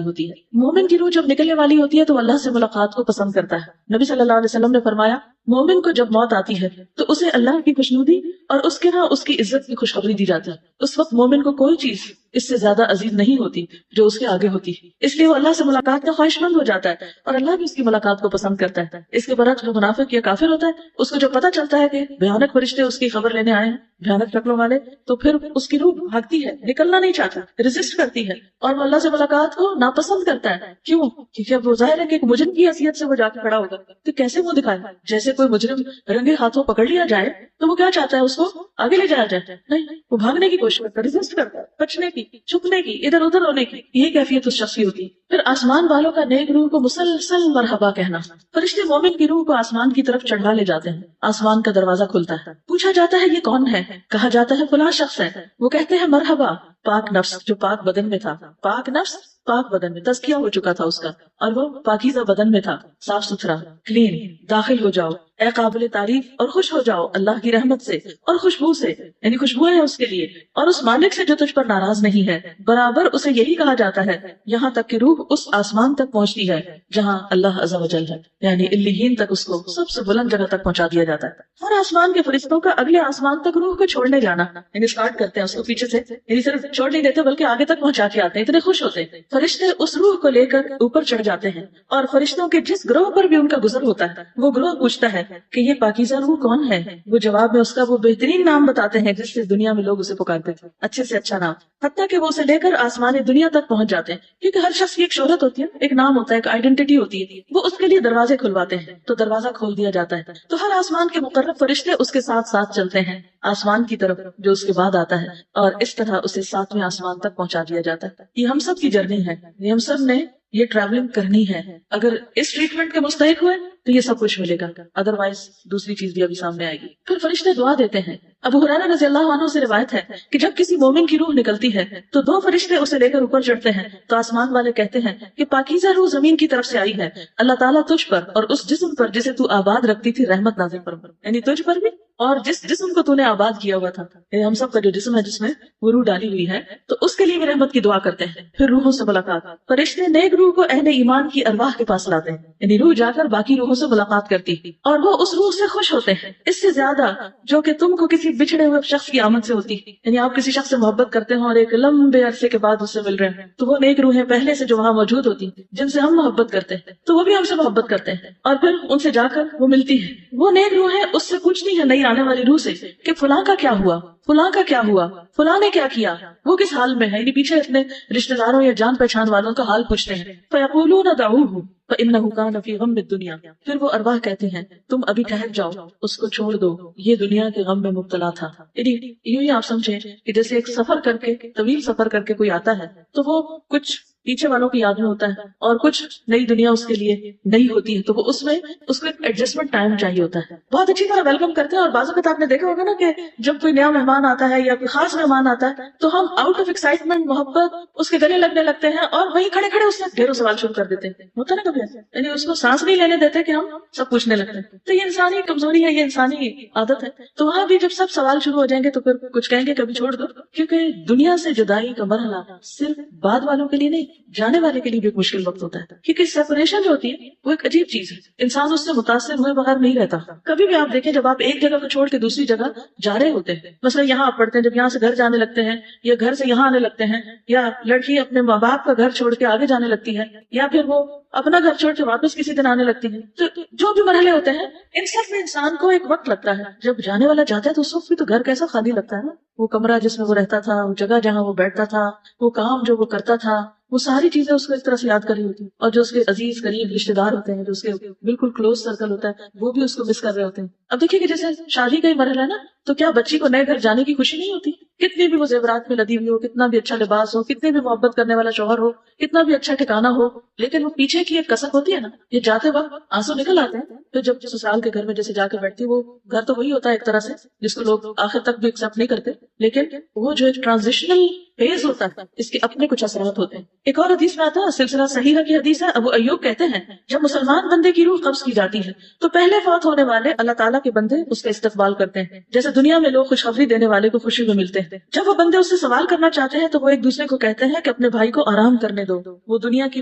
ہوتی ہے. مومن کی روح جب نکلنے والی ہوتی ہے تو اللہ سے ملاقات کو پسند کرتا ہے. نبی صلی اللہ علیہ وسلم نے فرمایا مومن کو جب موت آتی ہے تو اسے اللہ کی خوشنودی اور اس کے ہاں اس کی عزت کی خوشخبری دی جاتی ہے. اس وقت مومن کو کوئی چیز اس سے زیادہ عزیز نہیں ہوتی جو اس کے آگے ہوتی ہے, اس لیے وہ اللہ سے ملاقات کا خواہش مند ہو جاتا ہے اور اللہ بھی اس کی ملاقات کو پسند کرتا ہے. اس کے برعکس جو منافق یا کافر ہوتا ہے اس کو جو پتہ چلتا ہے کہ بھیانک فرشتے اس کی خبر لینے آئے ہیں, بھیانک شکلوں والے, تو پھر اس کی روح بھاگتی ہے, نکلنا نہیں چاہتا, ریزسٹ کرتی ہے اور وہ اللہ سے ملاقات کو ناپسند کرتا ہے. کیوں؟ کیونکہ اب وہ ظاہر ہے کہ ایک مجرم کی حیثیت سے وہ جا کے کھڑا ہوگا تو کیسے وہ دکھائے, جیسے کوئی مجرم رنگے ہاتھوں پکڑ لیا جائے تو وہ کیا چاہتا ہے, اس کو آگے لے جایا جائے, نہیں, وہ بھاگنے کی کوشش کرتا ہے, ریزسٹ کرتا ہے, بچنے کی, چھپنے کی, ادھر ادھر ہونے کی. یہی کیفیت اس شخص کی ہوتی ہے. پھر آسمان والوں کا نیک روح کو مسلسل مرحبا کہنا. فرشتے مومن کی روح کو آسمان کی طرف چڑھا لے جاتے ہیں. آسمان کا دروازہ کھلتا ہے, پوچھا جاتا ہے یہ کون ہے, کہا جاتا ہے فلاں شخص ہے. وہ کہتے ہیں مرحبا پاک نفس جو پاک بدن میں تھا, پاک نفس پاک بدن میں تزکیہ ہو چکا تھا اس کا اور وہ پاکیزہ بدن میں تھا, صاف ستھرا, کلین. داخل ہو جاؤ اے قابل تعریف اور خوش ہو جاؤ اللہ کی رحمت سے اور خوشبو سے, یعنی خوشبو ہے اس کے لیے اور اس مالک سے جو تجھ پر ناراض نہیں ہے. برابر اسے یہی کہا جاتا ہے یہاں تک کہ روح اس آسمان تک پہنچتی ہے جہاں اللہ عز و جل ہے, یعنی علیین تک اس کو سب سے بلند جگہ تک پہنچا دیا جاتا ہے. ہر آسمان کے فرشتوں کا اگلے آسمان تک روح کو چھوڑنے جانا, یعنی اسٹارٹ کرتے ہیں اس کو پیچھے سے, یعنی صرف چھوڑ نہیں دیتے بلکہ آگے تک پہنچا کے آتے ہیں, اتنے خوش ہوتے ہیں. فرشتے اس روح کو لے کر اوپر چڑھ جاتے ہیں اور فرشتوں کے جس گروہ پر بھی ان کا گزر ہوتا ہے وہ گروہ پوچھتا ہے کہ یہ پاکیزہ روح کون ہے. وہ جواب میں اس کا وہ بہترین نام بتاتے ہیں جس سے دنیا میں لوگ اسے پکارتے تھے, اچھے سے اچھا نام, حتیٰ کہ وہ اسے لے کر آسمان دنیا تک پہنچ جاتے ہیں. کیونکہ ہر شخص کی ایک شہرت ہوتی ہے, ایک نام ہوتا ہے, ایک آئیڈینٹی ہوتی ہے, وہ اس کے لیے دروازے کھلواتے ہیں تو دروازہ کھول دیا جاتا ہے. تو ہر آسمان کے مقرب فرشتے اس کے ساتھ ساتھ چلتے ہیں آسمان کی طرف جو اس کے بعد آتا ہے اور اس طرح اسے 7ویں آسمان تک پہنچا دیا جاتا ہے. یہ ہم سب کی جرنی ہے, یہ ہم سب نے یہ ٹریولنگ کرنی ہے. اگر اس ٹریٹمنٹ کے مستحق ہوئے تو یہ سب کچھ ملے گا, ادروائز دوسری چیز بھی ابھی سامنے آئے گی. پھر فرشتے دعا دیتے ہیں. ابو ہریرہ رضی اللہ عنہ سے روایت ہے کہ جب کسی مومن کی روح نکلتی ہے تو 2 فرشتے اسے لے کر اوپر چڑھتے ہیں تو آسمان والے کہتے ہیں کہ پاکیزہ روح زمین کی طرف سے آئی ہے, اللہ تعالیٰ تجھ پر اور اس جسم پر جسے تو آباد رکھتی تھی رحمت نازل فرما, یعنی تجھ پر بھی اور جس جسم کو تو نے آباد کیا ہوا تھا, یعنی ہم سب کا جو جسم ہے جس میں وہ روح ڈالی ہوئی ہے, تو اس کے لیے بھی رحمت کی دعا کرتے ہیں. پھر روحوں سے ملاقات. فرشتے نیک روح کو اہل ایمان کی ارواح کے پاس لاتے ہیں, یعنی روح جا کر باقی روحوں سے ملاقات کرتی اور وہ اس روح سے خوش ہوتے ہیں اس سے زیادہ جو کہ تم کو کسی بچھڑے ہوئے شخص کی آمد سے ہوتی. یعنی آپ کسی شخص سے محبت کرتے ہوں اور ایک لمبے عرصے کے بعد اس سے مل رہے ہیں تو وہ نیک روحیں پہلے سے جو وہاں موجود ہوتی جن سے ہم محبت کرتے ہیں تو وہ بھی ہم سے محبت کرتے ہیں اور پھر ان سے جا کر وہ ملتی ہے. وہ نیک روحیں اس سے پوچھتی ہیں نئی آنے والی روح سے کہ فلاں کا کیا ہوا, فلاں کا کیا ہوا, فلاں نے کیا کیا, وہ کس حال میں ہے, یعنی پیچھے اپنے رشتہ داروں یا جان پہچان والوں کا حال پوچھتے ہیں. فیقولون دعوہ فإنہ کان فی غم الدنیا. پھر وہ ارواح کہتے ہیں تم ابھی ٹھہر جاؤ, اس کو چھوڑ دو, یہ دنیا کے غم میں مبتلا تھا. یعنی یوں ہی آپ سمجھیں کہ جیسے ایک سفر کر کے, طویل سفر کر کے کوئی آتا ہے تو وہ کچھ پیچھے والوں کی یاد میں ہوتا ہے اور کچھ نئی دنیا اس کے لیے نئی ہوتی ہے, تو وہ اس میں اس کو ایک ایڈجسٹمنٹ ٹائم چاہیے ہوتا ہے. بہت اچھی طرح ویلکم کرتے ہیں اور بعض اوقات آپ نے دیکھا ہوگا نا کہ جب کوئی نیا مہمان آتا ہے یا کوئی خاص مہمان آتا ہے تو ہم آؤٹ آف ایکسائٹمنٹ محبت اس کے گلے لگنے لگتے ہیں اور وہیں کھڑے کھڑے اس سے ڈھیروں سوال شروع کر دیتے ہیں. ہوتا نا کبھی ایسا, یعنی اس کو سانس نہیں لینے دیتے کہ ہم سب پوچھنے لگتے ہیں. تو یہ انسانی کمزوری ہے, یہ انسانی عادت ہے. تو وہاں بھی جب سب سوال شروع ہو جائیں گے تو پھر کچھ کہیں گے کبھی چھوڑ دو, کیونکہ دنیا سے جدائی کا مرحلہ صرف بعد والوں کے لیے نہیں, جانے والے کے لیے بھی ایک مشکل وقت ہوتا ہے. کیونکہ سیپریشن جو ہوتی ہے وہ ایک عجیب چیز ہے, انسان اس سے متاثر ہوئے بغیر نہیں رہتا. کبھی بھی آپ دیکھیں جب آپ ایک جگہ کو چھوڑ کے دوسری جگہ جا رہے ہوتے ہیں, مثلا یہاں آپ پڑھتے ہیں, جب یہاں سے گھر جانے لگتے ہیں یا گھر سے یہاں آنے لگتے ہیں, یا لڑکی اپنے ماں باپ کا گھر چھوڑ کے آگے جانے لگتی ہے, یا پھر وہ اپنا گھر چھوڑ کے واپس کسی دن آنے لگتی ہیں. تو جو بھی مرحلے ہوتے ہیں ان سب میں انسان کو ایک وقت لگتا ہے. جب جانے والا جاتا ہے تو اس وقت بھی تو گھر کیسا خالی لگتا ہے نا. وہ کمرہ جس میں وہ رہتا تھا، وہ جگہ جہاں وہ بیٹھتا تھا، وہ کام جو وہ کرتا تھا، وہ ساری چیزیں اس کو ایک طرح سے یاد کر رہی ہوتی ہیں. اور جو اس کے عزیز قریب رشتے دار ہوتے ہیں، جو اس کے بالکل کلوز سرکل ہوتا ہے، وہ بھی اس کو مس کر رہے ہوتے ہیں. اب دیکھیے کہ جیسے شادی کا ہی مرحلہ ہے نا، تو کیا بچی کو نئے گھر جانے کی خوشی نہیں ہوتی؟ کتنی بھی وہ زیورات میں لدی ہوئی ہو، کتنا بھی اچھا لباس ہو، کتنے بھی محبت کرنے والا شوہر ہو، کتنا بھی اچھا ٹھکانہ ہو، لیکن وہ پیچھے کی ایک کسک ہوتی ہے نا. یہ جاتے وقت آنسو نکل آتے ہیں. پھر جب سسرال کے گھر میں جیسے جا کے بیٹھتی، وہ گھر تو وہی ہوتا ہے ایک طرح سے جس کو لوگ آخر تک بھی ایکسپٹ نہیں کرتے، لیکن وہ جو ایک ٹرانزیشنل فیز ہوتا ہے، اس کے اپنے کچھ اثرات ہوتے ہیں. ایک اور حدیث میں آتا ہے، سلسلہ صحیحہ کی حدیث ہے، ابو ایوب کہتے ہیں جب مسلمان بندے کی روح قبض کی جاتی ہے تو پہلے فوت ہونے والے اللہ تعالیٰ کے بندے اس کا استقبال کرتے ہیں، جیسے دنیا میں لوگ خوشخبری دینے والے کو خوشی میں ملتے ہیں. جب وہ بندے اس سے سوال کرنا چاہتے ہیں تو وہ ایک دوسرے کو کہتے ہیں کہ اپنے بھائی کو آرام کرنے دو، وہ دنیا کی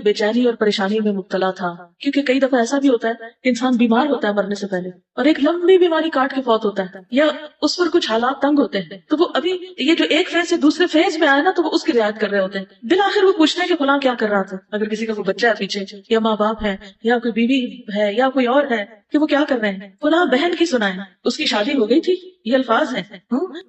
بے چینی اور پریشانی میں مبتلا تھا. کیونکہ کئی دفعہ ایسا بھی ہوتا ہے کہ انسان بیمار ہوتا ہے مرنے سے پہلے، اور ایک لمبی بیماری کاٹ کے فوت ہوتا ہے، یا اس پر کچھ حالات تنگ ہوتے ہیں، تو وہ ابھی یہ جو ایک فیز سے دوسرے فیز میں آیا نا، تو وہ اس کی رعایت کر رہے ہوتے ہیں. بالآخر وہ پوچھتے ہیں کہ فلاں کیا کر رہا تھا. اگر کسی کا کوئی بچہ ہے پیچھے، یا ماں باپ ہے، یا کوئی بیوی ہے، یا کوئی اور ہے، کہ وہ کیا کر رہے ہیں. فلاں بہن کی سنائیں، اس کی شادی ہو گئی تھی، یہ الفاظ ہیں.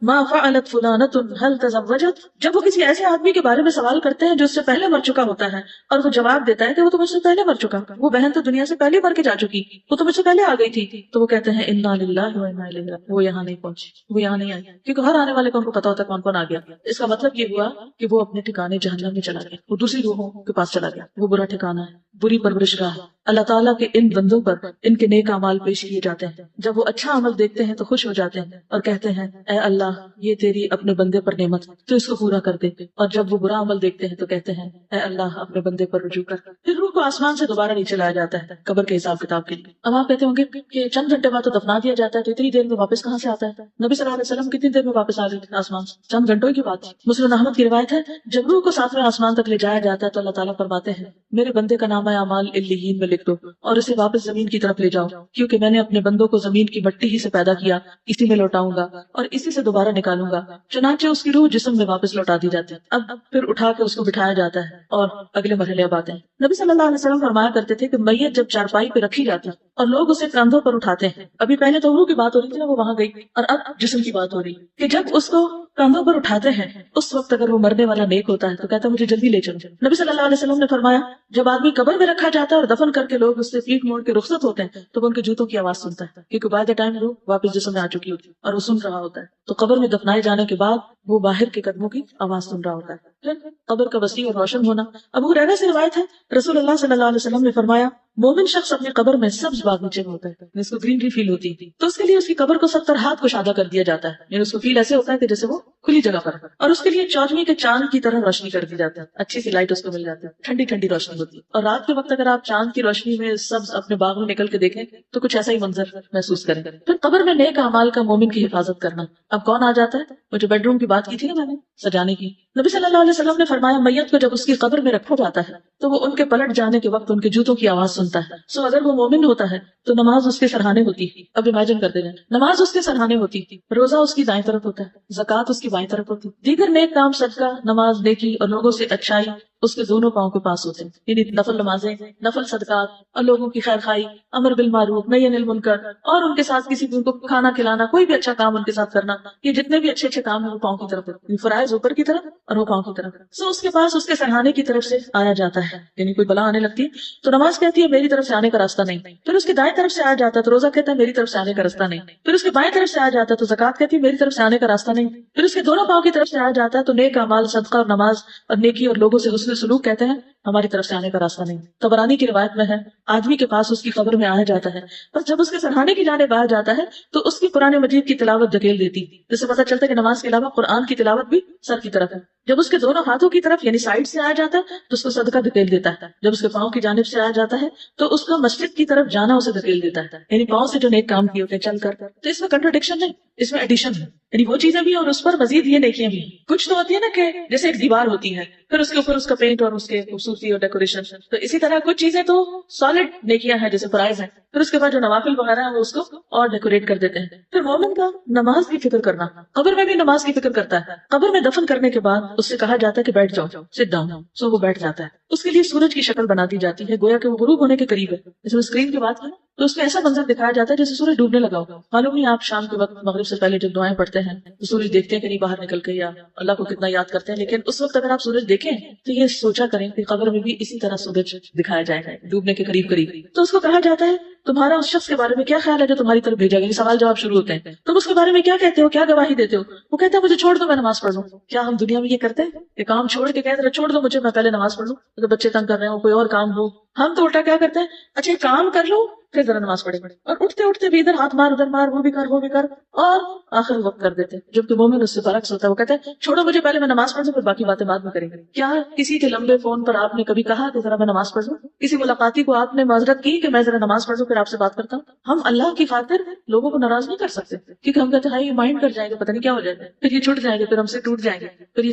ما فعلت فلانۃ هل تزوجت. جب وہ کسی ایسے آدمی کے بارے میں سوال کرتے ہیں جو اس سے پہلے مر چکا ہوتا ہے، اور وہ جواب دیتا ہے کہ وہ تو مجھ سے پہلے مر چکا، وہ بہن تو دنیا سے پہلے مر کے جا چکی، وہ تو مجھ سے پہلے آ گئی تھی، تو وہ کہتے ہیں انا للہ و انا الیہ راجعون. وہ یہاں نہیں پہنچی، وہ یہاں نہیں آئی، کیونکہ ہر آنے والے کو ان کو پتا ہوتا ہے کون کون آ گیا. اس کا مطلب یہ ہوا کہ وہ اپنے ٹھکانے جہنم میں چلا گیا، وہ دوسری روحوں کے پاس چلا گیا. وہ برا ٹھکانہ ہے، بری پرورش گاہ. اللہ تعالیٰ کے ان بندوں پر ان کے نیک اعمال پیش کیے جاتے ہیں. جب وہ اچھا عمل دیکھتے ہیں تو خوش ہو جاتے ہیں اور کہتے ہیں اے اللہ، یہ تیری اپنے بندے پر نعمت ہے، تو اس کو پورا کر دے. اور جب وہ برا عمل دیکھتے ہیں تو کہتے ہیں اے اللہ، اپنے بندے پر رجوع کر. پھر روح کو آسمان سے دوبارہ نیچے لایا جاتا ہے قبر کے حساب کتاب کے لیے. اب آپ کہتے ہوں گے کہ چند گھنٹے بعد تو دفنا دیا جاتا ہے، تو اتنی دیر میں واپس کہاں سے آتا ہے؟ نبی صلی اللہ علیہ وسلم کتنی دیر میں واپس آ گئے تھے آسمان سے؟ چند گھنٹوں کی بات ہے. مسلم احمد کی روایت ہے، جب روح کو ساتویں آسمان تک لے جایا جاتا ہے تو اللہ تعالیٰ فرماتے ہیں میرے بندے کا نامہ اعمال علیین میں لکھ دو اور اسے واپس زمین کی طرف لے جاؤ، کیونکہ میں نے اپنے بندوں کو زمین کی مٹی ہی سے پیدا کیا، اسی میں لوٹاؤں گا اور اسی سے دوبارہ نکالوں گا. چنانچہ اس کی روح جسم میں واپس لوٹا دی جاتی ہے. اب پھر اٹھا کے اس کو بٹھایا جاتا ہے اور اگلے مرحلے اب آتے ہیں. نبی صلی اللہ علیہ وسلم فرمایا کرتے تھے کہ میت جب چارپائی پہ رکھی جاتی اور لوگ اسے کندھوں پر اٹھاتے ہیں، ابھی پہلے تو روح کی بات ہو رہی تھی نا، وہ وہاں گئی، اور اب جسم کی بات ہو رہی کہ جب اس کو کندھوں پر اٹھاتے ہیں اس وقت اگر وہ مرنے والا نیک ہوتا ہے تو کہتا ہے مجھے جلدی لے چلو. نبی صلی اللہ علیہ وسلم نے فرمایا جب آدمی قبر میں رکھا جاتا ہے اور دفن کر کے لوگ اس سے پیٹ موڑ کے رخصت ہوتے ہیں تو وہ ان کے جوتوں کی آواز سنتا ہے، کیونکہ بائی دا ٹائم روح واپس جسم میں آ چکی ہوتی ہے اور وہ سن رہا ہوتا ہے. تو قبر میں دفنائے جانے کے بعد وہ باہر کے قدموں کی آواز سن رہا ہوتا ہے. پھر قبر کا وسیع اور روشن ہونا. ابو ہریرہ سے روایت ہے رسول اللہ صلی اللہ علیہ وسلم نے فرمایا مومن شخص اپنی قبر میں سبز باغیچے میں ہوتا ہے، اس کو گرینری فیل ہوتی ہے، تو اس کے لیے اس کی قبر کو 70 ہاتھ کشادہ کر دیا جاتا ہے، یعنی اس کو فیل ایسے ہوتا ہے کہ جیسے وہ کھلی جگہ پر، اور اس کے لیے 14ویں کے چاند کی طرح روشنی کر دی جاتی ہے، اچھی سی لائٹ اس کو مل جاتی ہے، ٹھنڈی ٹھنڈی روشنی ہوتی ہے. اور رات کے وقت اگر آپ چاند کی روشنی میں سبز اپنے باغ میں نکل کے دیکھیں تو کچھ ایسا ہی منظر محسوس کریں. پھر قبر میں نیک اعمال کا مومن کی حفاظت کرنا. اب کون آ جاتا ہے؟ وہ جو بیڈ روم کی بات کی تھی نا میں نے سجانے کی، نبی صلی اللہ علیہ وسلم نے فرمایا میت کو جب اس کی قبر میں رکھا جاتا ہے تو وہ ان کے پلٹ جانے کے وقت ان کے جوتوں کی آواز سنتا ہے. سو اگر وہ مومن ہوتا ہے تو نماز اس کے سرہانے ہوتی ہے. اب امیجن کرتے ہیں نماز اس کے سرہانے ہوتی تھی، روزہ اس کی دائیں طرف ہوتا ہے، زکوٰۃ اس کی بائیں طرف ہوتی، دیگر نیک کام صدقہ، نماز، نیکی اور لوگوں سے اچھائی اس کے دونوں پاؤں کے پاس ہوتے ہیں. یعنی نفل نمازیں، نفل صدقات اور لوگوں کی خیر خائی، امر بالمعروف نہی عن المنکر، اور ان کے ساتھ کسی کو کھانا کھلانا، کوئی بھی اچھا کام ان کے ساتھ کرنا، یہ جتنے بھی اچھے اچھے کام ہیں وہ پاؤں کی طرف ہوتے ہیں، فرائض اوپر کی طرف اور وہ پاؤں کی طرف. سو اس کے پاس اس کے سرہانے کی طرف سے آیا جاتا ہے. یعنی کوئی بلا آنے لگتی ہے تو نماز کہتی ہے میری طرف سے آنے کا راستہ نہیں، پھر اس کے دائیں طرف سے آیا جاتا ہے تو روزہ کہتا ہے میری طرف سے آنے کا راستہ نہیں، پھر اس کے بائیں طرف سے آیا جاتا ہے تو زکوٰۃ کہتی ہے میری طرف سے آنے کا راستہ نہیں، پھر اس کے دونوں پاؤں کی طرف سے آیا جاتا ہے تو نیک اعمال، صدقہ اور نماز اور نیکی اور لوگوں سے حسن سلوک کہتے ہیں ہماری طرف سے آنے کا راستہ نہیں. طبرانی کی روایت میں ہے آدمی کے پاس اس کی قبر میں آیا جاتا ہے، بس جب اس کے سرہانے کی جانب آیا جاتا ہے تو اس کی قرآن مجید کی تلاوت دھکیل دیتی، جس سے پتہ چلتا ہے کہ نماز کے علاوہ قرآن کی تلاوت بھی سر کی طرف ہے. جب اس کے دونوں ہاتھوں کی طرف یعنی سائڈ سے آیا جاتا ہے تو اس کو صدقہ دھکیل دیتا ہے. جب اس کے پاؤں کی جانب سے آیا جاتا ہے تو اس کا مسجد کی طرف جانا اسے دھکیل دیتا ہے، یعنی پاؤں سے جو نیک کام کیے ہوتے ہیں چل کر. تو اس میں کنٹرڈکشن نہیں، اس میں ایڈیشن ہے، یعنی وہ چیزیں بھی اور اس پر مزید یہ نیکیاں بھی. کچھ تو ہوتی ہے نا کہ جیسے ایک دیوار ہوتی ہے، پھر اس کے اوپر اس کا پینٹ اور اس کے خوبصورت خوبصورتی اور ڈیکوریشن. تو اسی طرح کچھ چیزیں تو سالڈ نیکیاں ہیں جیسے فرائض ہیں, پھر اس کے بعد جو نوافل وغیرہ ہیں وہ اس کو اور ڈیکوریٹ کر دیتے ہیں. پھر مومن کا نماز کی فکر کرنا, قبر میں بھی نماز کی فکر کرتا ہے. قبر میں دفن کرنے کے بعد اس سے کہا جاتا ہے کہ بیٹھ جاؤ, سٹ ڈاؤن, سو وہ بیٹھ جاتا ہے. اس کے لیے سورج کی شکل بنا دی جاتی ہے گویا کہ وہ غروب ہونے کے قریب ہے. جیسے اسکرین کی بات کریں تو اس میں ایسا منظر دکھایا جاتا ہے جیسے سورج ڈوبنے لگا ہو. معلوم نہیں آپ شام کے وقت مغرب سے پہلے جب دعائیں پڑھتے ہیں تو سورج دیکھتے ہیں کہ نہیں باہر نکل کے, یا اللہ کو کتنا یاد کرتے ہیں, لیکن اس وقت اگر آپ سورج دیکھیں تو یہ سوچا کریں کہ قبر میں بھی اسی طرح سورج دکھایا جائے گا ڈوبنے کے قریب قریب. تو اس کو کہا جاتا ہے تمہارا اس شخص کے بارے میں کیا خیال ہے جو تمہاری طرف بھیجا گیا. سوال جواب شروع ہوتے ہیں. تم اس کے بارے میں کیا کہتے ہو, کیا گواہی دیتے ہو؟ وہ کہتا ہے مجھے چھوڑ دو, میں نماز پڑھ لوں. کیا ہم دنیا میں یہ کرتے ہیں کہ کام چھوڑ کے کہتے ہیں چھوڑ دو مجھے, میں پہلے نماز پڑھ لوں, تو بچے تنگ کر رہے ہو, کوئی اور کام ہو. ہم تو الٹا کیا کرتے ہیں, اچھا کام کر لو پھر ذرا نماز پڑھے, اور اٹھتے اٹھتے بھی ادھر ہاتھ مار ادھر مار, وہ بھی کر, اور آخر وقت کر دیتے. جبکہ مومن اس سے فرق ہوتا ہے, وہ کہتے ہیں چھوڑو مجھے پہلے میں نماز پڑھ لوں, پھر باقی باتیں بعد میں کریں گے. کیا کسی کے لمبے فون پر آپ نے کبھی کہا کہ ذرا میں نماز پڑھ لوں؟ کسی ملاقاتی کو آپ نے معذرت کی کہ میں ذرا نماز پڑھ لوں پھر آپ سے بات کرتا ہوں؟ ہم اللہ کی خاطر لوگوں کو ناراض نہیں کر سکتے, کیونکہ ہم کہتے ہیں یہ مائنڈ کر جائیں گے, پتہ نہیں کیا ہو جائے گا, پھر یہ چھوٹ جائیں گے, پھر ہم سے ٹوٹ جائیں گے, پھر یہ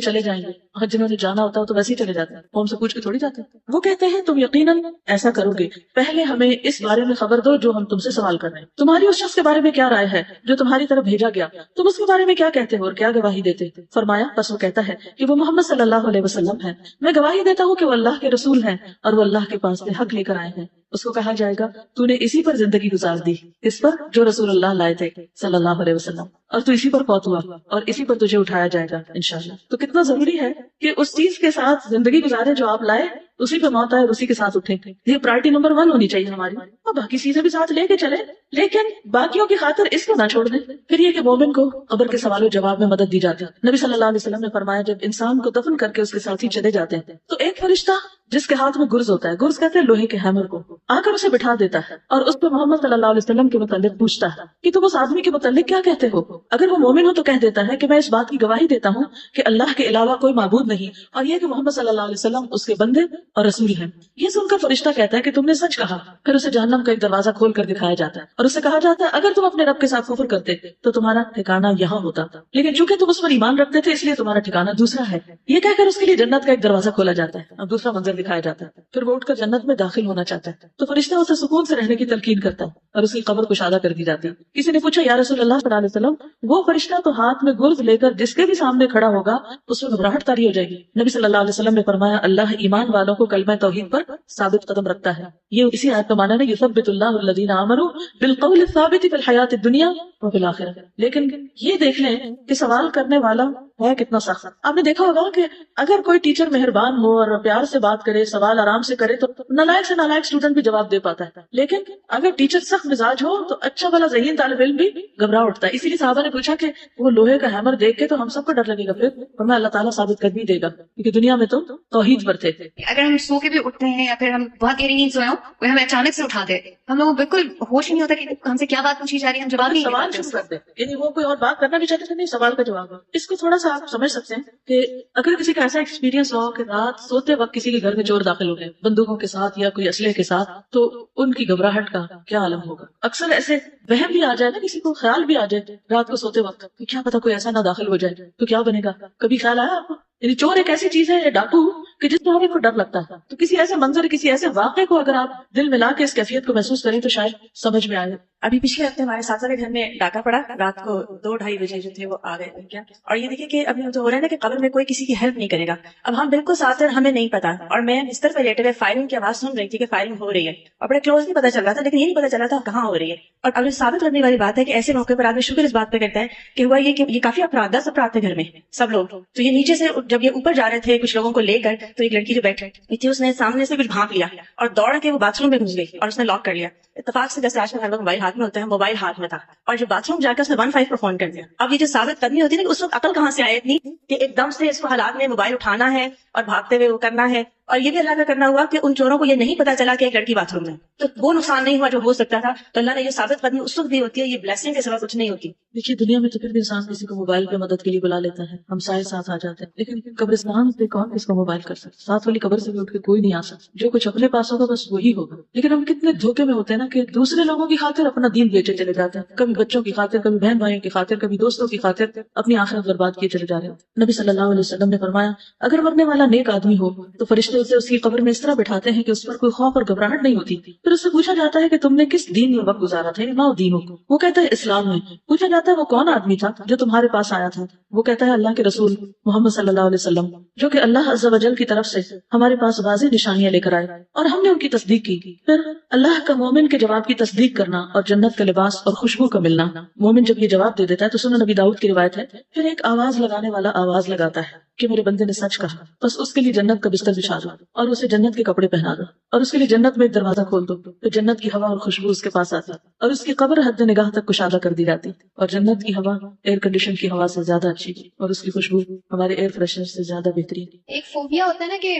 چلے جائیں گے. اور جنہوں نے جانا ہوتا ہے تو ویسے ہی چلے جاتے ہیں, وہ ہم سے پوچھ کے تھوڑی جاتے ہیں. وہ کہتے ہیں تم یقیناً ایسا کرو گے, پہلے ہمیں اس بارے میں خبر دو جو ہم تم سے سوال کر رہے ہیں. تمہاری اس شخص کے بارے میں کیا رائے ہے جو تمہاری طرف بھیجا گیا, تم اس کے بارے میں کیا کہتے ہو اور کیا گواہی دیتے؟ فرمایا بس وہ کہتا ہے کہ وہ محمد صلی اللہ علیہ وسلم ہے, میں گواہی دیتا ہوں کہ وہ اللہ کے رسول ہیں اور وہ اللہ کے پاس سے حق لے کر آئے ہیں. اس کو کہا جائے گا تو نے اسی پر زندگی گزار دی, اس پر جو رسول اللہ لائے تھے صلی اللہ علیہ وسلم, اور تو اسی پر فوت ہوا اور اسی پر تجھے اٹھایا جائے گا انشاءاللہ. تو کتنا ضروری ہے کہ اس چیز کے ساتھ زندگی گزارے جو آپ لائے, اسی پہ موت آئے اور اسی کے ساتھ اٹھے. یہ پرائرٹی نمبر 1 ہونی چاہیے ہماری, اور باقی چیزیں بھی ساتھ لے کے چلے, لیکن باقیوں کی خاطر اس کو نہ چھوڑ دیں. پھر یہ کہ مومن کو قبر کے سوال و جواب میں مدد دی جاتی ہے. نبی صلی اللہ علیہ وسلم نے فرمایا جب انسان کو دفن کر کے اس کے ساتھی چلے جاتے ہیں تو ایک فرشتہ جس کے ہاتھ میں گرز ہوتا ہے, گرز کہتے ہیں لوہے کے ہیمر کو, آ کر اسے بٹھا دیتا ہے اور اس پہ محمد صلی اللہ علیہ وسلم کے متعلق پوچھتا ہے کہ تم اس آدمی کے متعلق کیا کہتے ہو. اگر وہ مومن ہو تو کہہ دیتا ہے کہ میں اس بات کی گواہی دیتا ہوں کہ اللہ کے علاوہ کوئی معبود نہیں, اور یہ کہ محمد صلی اللہ علیہ وسلم اس کے بندے اور رسول ہیں. یہ سن کر فرشتہ کہتا ہے کہ تم نے سچ کہا. پھر اسے جہنم کا ایک دروازہ کھول کر دکھایا جاتا ہے اور اسے کہا جاتا ہے اگر تم اپنے رب کے ساتھ کفر کرتے تو تمہارا ٹھکانہ یہاں ہوتا, لیکن چونکہ تم اس پر ایمان رکھتے تھے اس لیے تمہارا ٹھکانہ دوسرا ہے. یہ کہہ کر اس کے لیے جنت کا ایک دروازہ کھولا جاتا ہے, اب دوسرا منظر دکھایا جاتا ہے. پھر وہ اٹھ کر جنت میں داخل ہونا چاہتا ہے تو فرشتہ اسے سکون سے رہنے کی تلقین کرتا ہے اور اس کی قبر کشادہ کر دی جاتی ہے. کسی نے پوچھا یا رسول اللہ صلی اللہ علیہ وسلم, وہ فرشتہ تو ہاتھ میں گرز لے کر جس کے بھی سامنے کھڑا ہوگا اس میں گھبراہٹ طاری ہو جائے گی. نبی صلی اللہ علیہ وسلم نے فرمایا اللہ ایمان والوں کو کلمہ توحید پر ثابت قدم رکھتا ہے. یہ اسی آیت کا معنی ہے یثبت اللہ الذین آمنوا بالقول الثابت فی الحیات الدنیا وفی الآخرہ. لیکن یہ دیکھ لیں کہ سوال کرنے والا ہے کتنا سخت. آپ نے دیکھا ہوگا کہ اگر کوئی ٹیچر مہربان ہو اور پیار سے بات کرے, سوال آرام سے کرے, تو نالائق سے نالائق اسٹوڈنٹ بھی جواب دے پاتا ہے. لیکن اگر ٹیچر سخت مزاج ہو تو اچھا بھلا ذہین طالب علم بھی گھبرا اٹھتا ہے. اسی لیے صحابہ نے پوچھا کہ وہ لوہے کا ہیمر دیکھ کے تو ہم سب کو ڈر لگے گا, پھر ہمیں اللہ تعالیٰ ثابت کر بھی دے گا کیونکہ دنیا میں تو توحید پر تھے. اگر ہم سو کے بھی اٹھتے ہیں یا پھر ہم بہت دیر نیند سوئے ہوں, وہ ہمیں اچانک سے اٹھا دے, ہم لوگوں کو بالکل ہوش نہیں ہوتا کہ ہم سے کیا بات پوچھی جا رہی ہے, ہم جواب نہیں سوال شروع کر دیں. یعنی وہ کوئی اور بات کرنا بھی چاہتے تھے, نہیں سوال کا جواب. اس کو تھوڑا سا آپ سمجھ سکتے ہیں کہ اگر کسی کا ایسا ایکسپیرینس ہو کہ رات سوتے وقت کسی کے گھر میں چور داخل ہو گئے بندوقوں کے ساتھ یا کوئی اسلحے کے ساتھ, تو ان کی گھبراہٹ کا کیا عالم ہوگا. اکثر ایسے وہم بھی آ جائے نا, کسی کو خیال بھی آ جائے رات کو سوتے وقت کہ کیا پتا کوئی ایسا نہ داخل ہو جائے تو کیا بنے گا. کبھی خیال آیا آپ کو؟ یعنی چور ایک ایسی چیز ہے یا ڈاکو کہ جس میں ہر ایک کو ڈر لگتا ہے. تو کسی ایسے منظر, کسی ایسے واقعے کو اگر آپ دل میں لا کے اس کیفیت کو محسوس کریں تو شاید سمجھ میں آئے. ابھی پچھلے ہفتے ہمارے ساتھ کے گھر میں ڈاکہ پڑا, رات کو 2-2:30 بجے جو تھے وہ آ گئے کیا. اور یہ دیکھیں کہ ابھی جو ہو رہا ہے نا کہ قبر میں کوئی کسی کی ہیلپ نہیں کرے گا. اب ہم بالکل ساتھ ہیں, ہمیں نہیں پتا, اور میں بستر پہ لیٹے ہوئے فائرنگ کی آواز سن رہی تھی کہ فائرنگ ہو رہی ہے, اور بڑے کلوز نہیں پتا چل رہا تھا, لیکن یہ نہیں پتا چل رہا تھا کہاں ہو رہی ہے. اور اب ثابت کرنے والی بات ہے کہ ایسے موقع پر آدمی شکر اس بات پہ کرتا ہے کہ ہوا یہ کہ یہ کافی افراد 10 افراد تھے گھر میں سب لوگ. تو یہ نیچے سے جب یہ اوپر جا رہے تھے کچھ لوگوں کو لے کر, تو ایک لڑکی جو بیٹھی تھی اس نے سامنے سے کچھ بھانپ لیا اور دوڑ کے وہ باتھ روم میں گھس گئی اور اس نے لاک کر لیا. اتفاق سے جیسے آج کل ہر لوگ موبائل ہاتھ میں ہوتے ہیں, موبائل ہاتھ میں تھا, اور جو باتھ روم جا کر اس نے 1-5 پر فون کر دیا. اب یہ جو ثابت کرنی ہوتی ہے نا, اس وقت عقل کہاں سے آئی اتنی کہ ایک دم سے اس کو حالات میں موبائل اٹھانا ہے اور بھاگتے ہوئے وہ کرنا ہے. اور یہ بھی اللہ کا کرنا ہوا کہ ان چوروں کو یہ نہیں پتا چلا کہ ایک لڑکی باتھ روم میں, تو وہ نقصان نہیں ہوا جو ہو سکتا تھا. تو اللہ نے یہ ثابت کرنی اس وقت بھی ہوتی ہے, یہ بلیسنگ کے سوا کچھ نہیں ہوتی. دیکھیے دنیا میں تو پھر بھی انسان کسی کو موبائل پہ مدد کے لیے بلا لیتا ہے, ہم سائے ساتھ آ جاتے ہیں, لیکن قبرستان سے کون کس کو موبائل کر سکتا, ساتھ والی قبر سے بھی اٹھ کے کوئی نہیں آ سکتا. جو کچھ اپنے پاس ہوگا بس وہی ہوگا. لیکن ہم کتنے دھوکے میں ہوتے ہیں نا کہ دوسرے لوگوں کی خاطر اپنا دین بیچے چلے جاتے ہیں, کبھی بچوں کی خاطر, کبھی بہن بھائیوں کی خاطر, کبھی دوستوں کی خاطر اپنی آخرت برباد کیے چلے جا رہے ہیں. نبی صلی اللہ علیہ وسلم نے فرمایا اگر مرنے والا نیک آدمی ہو تو فرشتے اسے اس کی قبر میں اس طرح بٹھاتے ہیں کہ اس پر کوئی خوف اور گھبراہٹ نہیں ہوتی. پھر اس سے پوچھا جاتا ہے کہ تم نے کس دین میں وقت گزارا تھا, ما دینوں کو. وہ کہتا ہے اسلام میں. پوچھا جاتا ہے وہ کون آدمی تھا جو تمہارے پاس آیا تھا؟ وہ کہتا ہے اللہ کے رسول محمد صلی اللہ علیہ وسلم, جو کہ اللہ عز و جل کی طرف سے ہمارے پاس واضح نشانیاں لے کر آئے اور ہم نے ان کی تصدیق کی. پھر اللہ کا مومن کے جواب کی تصدیق کرنا اور جنت کا لباس اور خوشبو کا ملنا. مومن جب یہ جواب دے دیتا ہے تو سنن نبی داؤد کی روایت ہے, پھر ایک آواز لگانے والا آواز لگاتا ہے کہ میرے بندے نے سچ کہا, بس اس کے لیے جنت کا بستر بچھا دو اور اسے جنت کے کپڑے پہنا دو اور اس کے لیے جنت میں ایک دروازہ کھول دو. تو جنت کی ہوا اور خوشبو اس کے پاس آتی اور اس کی قبر حد نگاہ تک کشادہ کر دی جاتی, اور جنت کی ہوا ایئر کنڈیشن کی ہوا سے زیادہ اچھی اور اس کی خوشبو ہمارے ایئر فریشنر سے زیادہ بہترین. ایک فوبیا ہوتا ہے نا کہ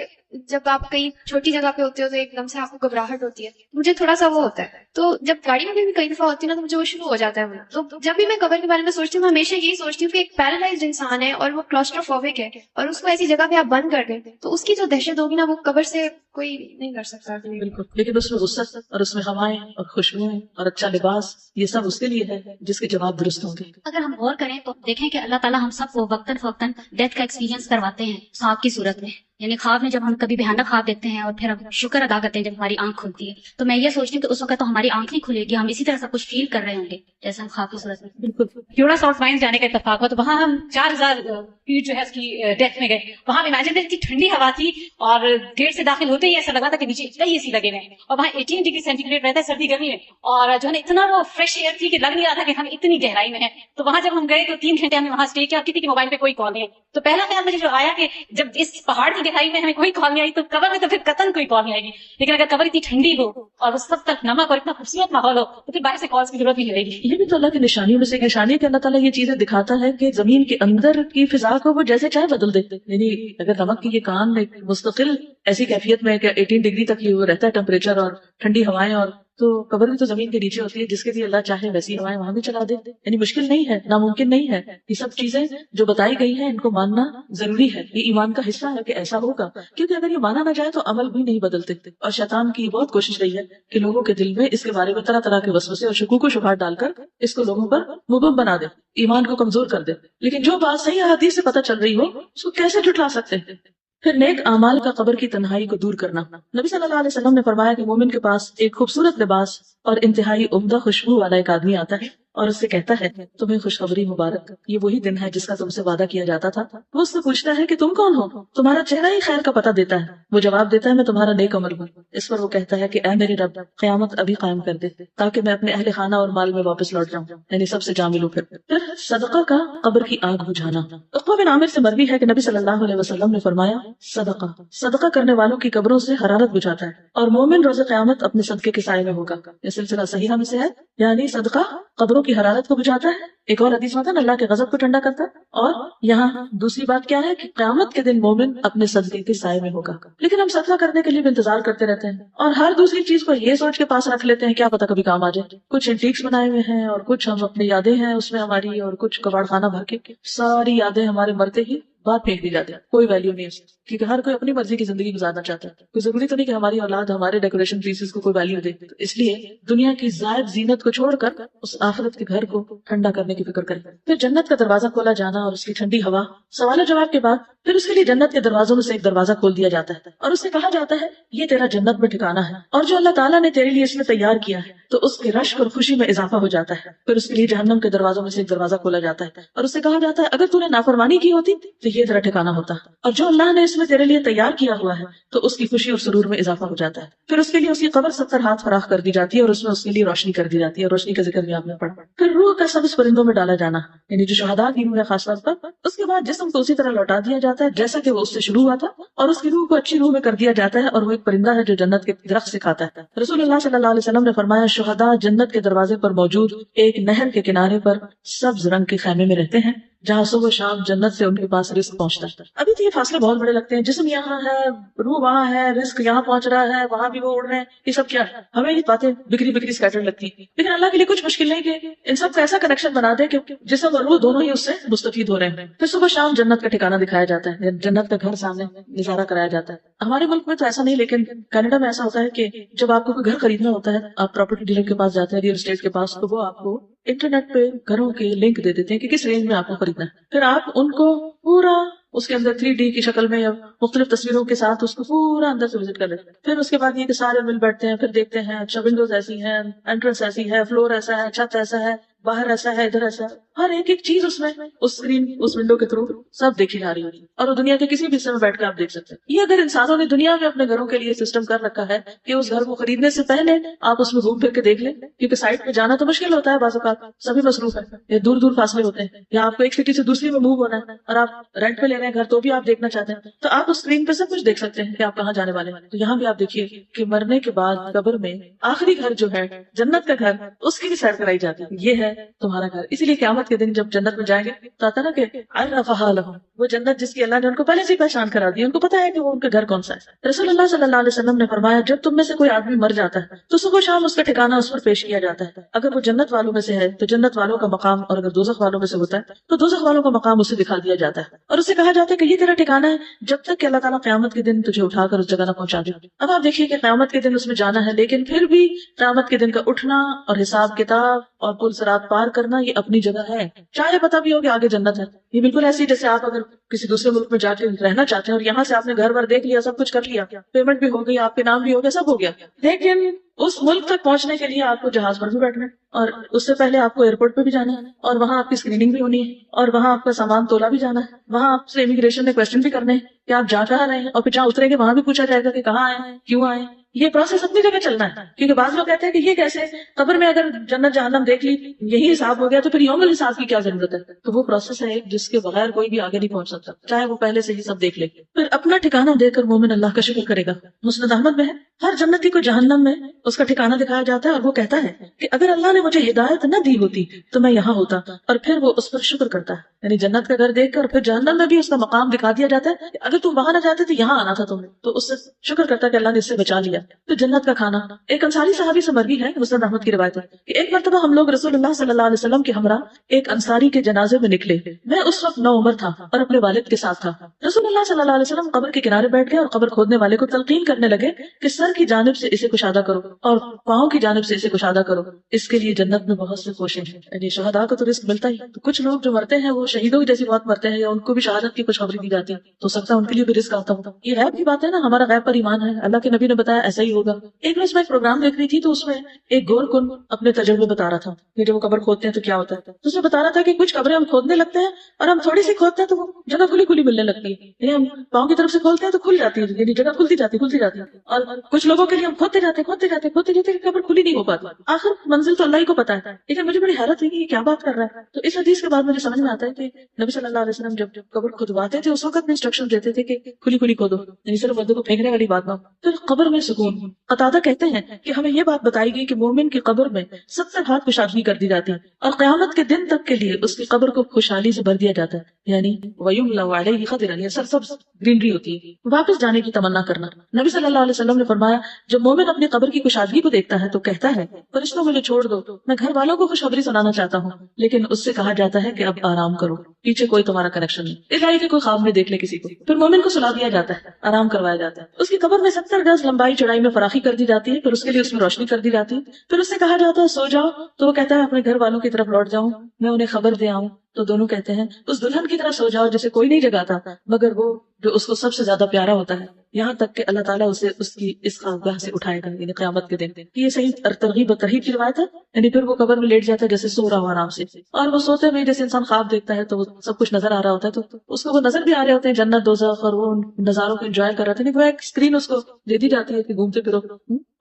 جب آپ کہیں چھوٹی جگہ پہ ہوتے ہو تو ایک دم سے آپ کو گھبراہٹ ہوتی ہے, مجھے تھوڑا سا وہ ہوتا ہے. تو جب گاڑی میں بھی کئی دفعہ ہوتی ہے نا تو مجھے وہ شروع ہو جاتا ہے. تو جب بھی میں قبر کے بارے میں سوچتی ہوں, میں ہمیشہ یہی سوچتی ہوں کہ ایک پیرالائزڈ انسان ہے اور وہ کلاسٹروفوبک ہے اور اس کو ایسی جگہ پہ آپ بند کر دیں تو اس کی جو دہشت ہوگی نا وہ قبر سے کوئی نہیں کر سکتا. بالکل, لیکن اس میں وسعت اور اس میں ہوائیں اور خوشبوئیں اور اچھا لباس, یہ سب اس کے لیے ہے جس کے جواب درست ہوں گے. اگر ہم غور کریں تو دیکھیں کہ اللہ تعالیٰ ہم سب کو وقتاً فوقتاً ڈیتھ کا ایکسپیرینس کرواتے ہیں خواب کی صورت میں. یعنی خواب میں جب ہم کبھی بھیانک خواب دیکھتے ہیں اور پھر ہم شکر ادا کرتے ہیں جب ہماری آنکھ کھلتی ہے, تو میں یہ سوچتی ہوں کہ اس وقت تو ہماری آنکھ نہیں کھلے گی, ہم اسی طرح سب کچھ فیل کر رہے ہوں گے جیسے ہم خواب کی صورت میں. بالکل. کیوڑا سالٹ مائنز جانے کا اتفاق ہوا تو وہاں ہم 4000 فیٹ جو ہے اس کی ڈیپتھ میں گئے. وہاں امیجن اتنی ٹھنڈی ہوا تھی اور گیٹ سے داخل ہوتے ہی ایسا لگا تھا کہ نیچے اتنا ہی اے سی لگے ہوئے, اور وہاں 18 ڈگری سینٹی گریڈ رہتا ہے سردی گرمی میں, اور جو ہے اتنا وہ فریش ایئر تھی کہ لگ نہیں رہا تھا کہ ہم اتنی گہرائی میں ہیں. تو وہاں جب ہم گئے تو 3 گھنٹے ہمیں وہاں اسٹے کیا, کسی کے موبائل پہ کوئی کال نہیں. تو پہلا خیال مجھے جو آیا کہ جب اس پہاڑ کی گہرائی میں ہمیں کوئی کال نہیں آئی تو قبر میں تو پھر قطعاً کوئی کال نہیں آئے گی. لیکن اگر قبر اتنی ٹھنڈی ہو اور اس سب تک نمک اور اتنا خوبصورت ماحول ہو تو پھر باہر سے کالس کی ضرورت نہیں رہے گی. یہ بھی تو اللہ کی نشانیوں میں سے ایک نشانی ہے کہ اللہ تعالیٰ یہ چیزیں دکھاتا ہے کہ زمین کے اندر کی فضا کو وہ جیسے چاہے بدل دیتے. یعنی اگر نمک کی یہ کان ایک مستقل ایسی کیفیت میں کہ 18 ڈگری تک یہ رہتا ہے ٹیمپریچر اور ٹھنڈی ہوائیں, اور تو قبر بھی تو زمین کے نیچے ہوتی ہے, جس کے لیے اللہ چاہے ویسی ہوائیں وہاں بھی چلا دے. یعنی مشکل نہیں ہے, ناممکن نہیں ہے. یہ سب چیزیں جو بتائی گئی ہیں ان کو ماننا ضروری ہے, یہ ایمان کا حصہ ہے کہ ایسا ہوگا, کیونکہ اگر یہ مانا نہ جائے تو عمل بھی نہیں بدلتے. اور شیطان کی بہت کوشش رہی ہے کہ لوگوں کے دل میں اس کے بارے میں طرح طرح کے وسوسے اور شکوک و شبہات ڈال کر اس کو لوگوں پر مبہم بنا دے, ایمان کو کمزور کر دے. لیکن جو بات صحیح حدیث سے پتہ چل رہی ہو اس کو کیسے جھٹلا سکتے ہیں؟ پھر نیک اعمال کا قبر کی تنہائی کو دور کرنا. نبی صلی اللہ علیہ وسلم نے فرمایا کہ مومن کے پاس ایک خوبصورت لباس اور انتہائی عمدہ خوشبو والا ایک آدمی آتا ہے اور اس سے کہتا ہے تمہیں خوشخبری مبارک, یہ وہی دن ہے جس کا تم سے وعدہ کیا جاتا تھا. وہ اس سے پوچھتا ہے کہ تم کون ہو؟ تمہارا چہرہ ہی خیر کا پتہ دیتا ہے. وہ جواب دیتا ہے میں تمہارا نیک عمل ہوں. اس پر وہ کہتا ہے کہ اے میرے رب, قیامت ابھی قائم کر دے تاکہ میں اپنے اہل خانہ اور مال میں واپس لوٹ جاؤں, یعنی سب سے جا ملوں. پھر صدقہ کا قبر کی آگ بجھانا. عقبہ بن عامر سے مروی ہے کہ نبی صلی اللہ علیہ وسلم نے فرمایا صدقہ کرنے والوں کی قبروں سے حرارت بجھاتا ہے اور مومن روز قیامت اپنے صدقے کے سائے میں ہوگا. یہ سلسلہ صحیحہ میں سے ہے, یعنی صدقہ قبروں کی حرارت کو بجھاتا ہے. ایک اور حدیث میں اللہ کے غضب کو ٹھنڈا کرتا ہے, اور یہاں دوسری بات کیا ہے کہ قیامت کے دن مومن اپنے صدقے کے سائے میں ہوگا. لیکن ہم صدقہ کرنے کے لیے بھی انتظار کرتے رہتے ہیں اور ہر دوسری چیز کو یہ سوچ کے پاس رکھ لیتے ہیں کیا پتہ کبھی کام آ جائے. کچھ انٹیکس بنائے ہوئے ہیں اور کچھ ہم اپنی یادیں ہیں اس میں ہماری, اور کچھ کباڑ خانہ بھر کے ساری یادیں ہمارے مرتے ہی باہر پھینک دی جاتی ہے. کوئی ویلیو نہیں ہے کیونکہ ہر کوئی اپنی مرضی کی زندگی گزارنا چاہتا ہے. کوئی ضروری تو نہیں کہ ہماری اولاد ہمارے ڈیکوریشن پیسز کو کوئی ویلیو دے. اس لیے دنیا کی زائد زینت کو چھوڑ کر اس آخرت کے گھر کو ٹھنڈا کرنے کی فکر کریں. پھر جنت کا دروازہ کھولا جانا اور اس کی ٹھنڈی ہوا. سوال و جواب کے بعد پھر اس کے لیے جنت کے دروازوں میں سے ایک دروازہ کھول دیا جاتا ہے اور اسے کہا جاتا ہے یہ تیرا جنت میں ٹھکانا ہے اور جو اللہ تعالیٰ نے تیرے لیے اس میں تیار کیا ہے. تو اس کے رشک اور خوشی میں اضافہ ہو جاتا ہے. پھر اس کے لیے جہنم کے دروازوں میں سے ایک دروازہ کھولا جاتا ہے اور اسے کہا جاتا ہے اگر تو نے نافرمانی کی ہوتی تو یہ تیرا ٹھکانا ہوتا, اور جو اللہ نے اس میں تیرے لیے تیار کیا ہوا ہے تو اس کی خوشی اور سرور میں اضافہ ہو جاتا ہے. پھر اس کے لیے اس کی قبر 70 ہاتھ فراخ کر دی جاتی ہے اور اس میں اس کے لیے روشنی کر دی جاتی ہے, اور روشنی کا ذکر بھی آپ نے پڑھا. پھر روح کا سبز پرندوں میں ڈالا جانا, یعنی جو شہداء کی روح ہے خاص طور پر. اس کے بعد جسم کو اسی طرح لوٹا دیا جاتا ہے جیسا کہ وہ اس سے شروع ہوا تھا, اور اس کی روح کو اچھی روح میں کر دیا جاتا ہے, اور وہ ایک پرندہ ہے جو جنت کے درخت سے کھاتا ہے. رسول اللہ صلی اللہ علیہ وسلم نے فرمایا شہداء جنت کے دروازے پر موجود ایک نہر کے کنارے پر سبز رنگ کے خیمے میں رہتے ہیں جہاں صبح شام جنت سے ان کے پاس رزق پہنچتا ہے. ابھی تو یہ فاصلے بہت بڑے لگتے ہیں, جسم یہاں ہے, روح وہاں ہے, رزق یہاں پہنچ رہا ہے, وہاں بھی وہ اڑ رہے ہیں, یہ سب کیا ہے؟ ہمیں یہ باتیں بکری اسکیٹر لگتی ہیں, لیکن اللہ کے لیے کچھ مشکل نہیں کہ ان سب کا ایسا کنیکشن بنا دے کہ جسم اور روح دونوں ہی اس سے مستفید ہو رہے ہیں. پھر صبح شام جنت کا ٹھکانہ دکھایا جاتا ہے, جنت کا گھر سامنے نظارہ کرایا جاتا ہے. ہمارے ملک میں تو ایسا نہیں, لیکن کینیڈا میں ایسا ہوتا ہے کہ جب آپ کو کوئی گھر خریدنا ہوتا ہے آپ پراپرٹی ڈیلر کے پاس جاتے ہیں, ریئل اسٹیٹ کے پاس, تو وہ آپ کو انٹرنیٹ پہ گھروں کے لنک دے دیتے ہیں کہ کس رینج میں آپ کو خریدنا ہے. پھر آپ ان کو پورا اس کے اندر 3D کی شکل میں یا مختلف تصویروں کے ساتھ اس کو پورا اندر سے وزٹ کر لیتے ہیں. پھر اس کے بعد یہ کہ سارے مل بیٹھتے ہیں, پھر دیکھتے ہیں اچھا ونڈوز ایسی ہیں, انٹرنس ایسی ہے, فلور ایسا ہے, چھت ایسا ہے, باہر ایسا ہے, ادھر ایسا ہے, ہر ایک چیز اس میں اس اسکرین اس ونڈو کے تھرو سب دیکھی جا رہی ہوتی ہے, اور وہ دنیا کے کسی بھی حصے میں بیٹھ کر آپ دیکھ سکتے ہیں. یہ اگر انسانوں نے دنیا میں اپنے گھروں کے لیے سسٹم کر رکھا ہے کہ اس گھر کو خریدنے سے پہلے آپ اس میں گھوم پھر کے دیکھ لیں, کیونکہ سائٹ پہ جانا تو مشکل ہوتا ہے, بعض اوقات سبھی مصروف ہے, یا دور دور فاصلے ہوتے ہیں, یا آپ کو ایک سٹی سے دوسری میں موو ہونا ہے اور آپ رینٹ پہ لے رہے ہیں گھر, تو بھی آپ دیکھنا چاہتے ہیں, تو آپ اس اسکرین پہ سب کچھ دیکھ سکتے ہیں کہ آپ کہاں جانے والے ہیں. تو یہاں بھی آپ دیکھیے کہ مرنے کے بعد قبر میں آخری گھر جو ہے جنت کا گھر, اس کی بھی سیر کرائی جاتی ہے, یہ ہے تمہارا گھر. اسی لیے قیامت کے دن جب جنت میں جائیں گے تو آتا نا کہ عرفہا لہم, وہ جنت جس کی اللہ نے ان کو پہلے سے پہچان کرا دی, ان کو پتا ہے کہ وہ ان کا گھر کون سا ہے. رسول اللہ صلی اللہ علیہ وسلم نے فرمایا جب تم میں سے کوئی آدمی مر جاتا ہے تو صبح شام اس کا ٹھکانہ اس پر پیش کیا جاتا ہے. اگر وہ جنت والوں میں سے ہے تو جنت والوں کا مقام, اور اگر دوزخ والوں میں سے ہوتا ہے تو دوزخ والوں کا مقام اسے دکھا دیا جاتا ہے, اور اسے کہا جاتا ہے کہ یہ تیرا ٹھکانہ ہے جب تک کہ اللہ تعالیٰ قیامت کے دن تجھے اٹھا کر اس جگہ نہ پہنچا دے. اب آپ دیکھیے کہ قیامت کے دن اس میں جانا ہے, لیکن پھر بھی قیامت کے دن کا اٹھنا اور حساب کتاب اور پل صراط پار کرنا یہ اپنی جگہ ہے. چاہے پتا بھی ہو کہ آگے جنت ہے, یہ بالکل ایسی جیسے آپ اگر کسی دوسرے ملک میں جا کے رہنا چاہتے ہیں اور یہاں سے آپ نے گھر بار دیکھ لیا, سب کچھ کر لیا, پیمنٹ بھی ہو گئی, آپ کے نام بھی ہو گیا, سب ہو گیا, لیکن اس ملک تک پہنچنے کے لیے آپ کو جہاز پر بھی بیٹھنا ہے, اور اس سے پہلے آپ کو ایئرپورٹ پہ بھی جانا ہے, اور وہاں آپ کی اسکریننگ بھی ہونی ہے, اور وہاں آپ کا سامان تولا بھی جانا ہے, وہاں آپ سے امیگریشن نے کوسچن بھی کرنے ہیں کہ آپ جا کہاں رہے ہیں, اور پھر جہاں اتریں گے وہاں بھی پوچھا جائے گا کہ کہاں آئے ہیں, کیوں آئے. یہ پروسیس اپنی جگہ چلنا ہے, کیونکہ بعض لوگ کہتے ہیں کہ یہ کیسے, قبر میں اگر جنت جہنم دیکھ لی یہی حساب ہو گیا تو پھر یوم الحساب کی کیا ضرورت ہے. تو وہ پروسیس ہے جس کے بغیر کوئی بھی آگے نہیں پہنچ سکتا, چاہے وہ پہلے سے ہی سب دیکھ لے. پھر اپنا ٹھکانہ دے کر مومن اللہ کا شکر کرے گا. مسند احمد میں ہے ہر جنتی کو جہنم میں اس کا ٹھکانہ دکھایا جاتا ہے, اور وہ کہتا ہے کہ اگر اللہ نے مجھے ہدایت نہ دی ہوتی تو میں یہاں ہوتا, اور پھر وہ اس پر شکر کرتا ہے. یعنی جنت کا گھر دیکھ کر پھر جہنم میں بھی اس کا مقام دکھا دیا جاتا ہے کہ اگر تم وہاں نہ جاتے تو یہاں آنا تھا تمہیں, تو اس سے شکر کرتا ہے کہ اللہ نے اس سے بچا لیا. تو جنت کا کھانا ایک انصاری صحابی سے مروی ہے, مسند احمد کی روایت ہے کہ ایک مرتبہ ہم لوگ رسول اللہ صلی اللہ علیہ وسلم کے ہمراہ ایک انصاری کے جنازے میں نکلے. میں اس وقت 9 عمر تھا اور اپنے والد کے ساتھ تھا. رسول اللہ صلی اللہ علیہ وسلم قبر کے کنارے بیٹھ گئے اور قبر کھودنے والے کو تلقین کرنے لگے کہ سر کی جانب سے اسے کشادہ کرو اور پاؤں کی جانب سے اسے کشادہ کرو, اس کے لیے جنت میں بہت سے کوشیں ہیں. یعنی شہداء کو تو رزق ملتا ہی, تو کچھ لوگ جو مرتے ہیں وہ شہیدوں کی جیسی موت مرتے ہیں, یا ان کو بھی شہادت کی خوشخبری دی جاتی ہے, تو سکتا ہے ان کے لیے بھی رزق آتا ہوتا. یہ غیب کی بات ہے نا, ہمارا غیب پر ایمان ہے, اللہ کے نبی نے بتایا ایسا ہی ہوگا. ایک روز میں ایک پروگرام دیکھ رہی تھی تو اس میں ایک گور کن اپنے تجربے بتا رہا تھا کہ جب وہ قبر کھودتے ہیں تو کیا ہوتا ہے. تو اس میں بتا رہا تھا کہ کچھ قبریں ہم کھودنے لگتے ہیں اور ہم تھوڑی سی کھودتے ہیں تو وہ جگہ کھلی کھلی ملنے لگتی ہے, یعنی ہم پاؤں کی طرف سے کھولتے ہیں تو کھل جاتی ہے, یعنی جگہ کھلتی جاتی ہے. اور کچھ لوگوں کے لیے ہم کھودتے جاتے قبر کھلی نہیں ہو پاتی, آخر منزل تو اللہ ہی کو پتا ہے. لیکن مجھے بڑی حیرت ہوئی کہ یہ کیا بات کر رہا ہے. تو اس حدیث کے بعد مجھے سمجھ میں آتا ہے کہ نبی صلی اللہ علیہ وسلم جب قبر کھدواتے تھے اس وقت میں انسٹرکشن دیتے تھے کہ کھلی کھلی کھودو, یعنی صرف مردوں کو پھینکنے والی بات نہ ہو. پھر قبر میں سکون. قتادہ کہتے ہیں کہ ہمیں یہ بات بتائی گئی کہ مومن کی قبر میں 70 ہاتھ کشادگی کر دی جاتی ہے, اور قیامت کے دن تک کے لیے اس کی قبر کو خوشحالی سے بھر دیا جاتا ہے. یعنی وَيُمْلَأُ عَلَيْهِ خَضِرًا, سرسبز گرینری ہوتی ہے, واپس جانے کی تمنا کرنا. نبی صلی اللہ علیہ وسلم نے فرمایا جب مومن اپنی قبر کی کشادگی کو دیکھتا ہے تو کہتا ہے فرشتوں مجھے چھوڑ دو, میں گھر والوں کو خوشخبری سنانا چاہتا ہوں. لیکن اس سے کہا جاتا ہے کہ اب آرام کرو, پیچھے کوئی تمہارا کنیکشن نہیں. اس لیے کہ کوئی خواب میں دیکھ لے کسی کو. پھر مومن کو سلا دیا جاتا ہے, آرام کروایا جاتا ہے. اس کی قبر میں 70 گز لمبائی چڑھائی میں فراخی کر دی جاتی ہے, پھر اس کے لیے اس میں روشنی کر دی جاتی ہے. پھر اس سے کہا جاتا ہے سو جاؤ, تو وہ کہتا ہے اپنے گھر والوں کی طرف لوٹ جاؤں, میں انہیں خبر دے آؤں. تو دونوں کہتے ہیں اس دلہن کی طرح سو جاؤ جسے کوئی نہیں جگاتا مگر وہ جو اس کو سب سے زیادہ پیارا ہوتا ہے, یہاں تک کہ اللہ تعالیٰ اسے اس کی اس خانقاہ سے اٹھائے گا, یعنی قیامت کے دن. یہ صحیح ترغیب و ترہیب کی روایت ہے. یعنی پھر وہ قبر میں لیٹ جاتا ہے جیسے سو رہا ہو آرام سے, اور وہ سوتے میں جیسے انسان خواب دیکھتا ہے تو وہ سب کچھ نظر آ رہا ہوتا ہے, تو اس کو وہ نظر بھی آ رہے ہوتے ہیں جنت دوزخ, اور وہ نظاروں کو انجوائے کر رہے تھے. وہ ایک اسکرین اس کو دے دی جاتی ہے کہ گھومتے پھرو,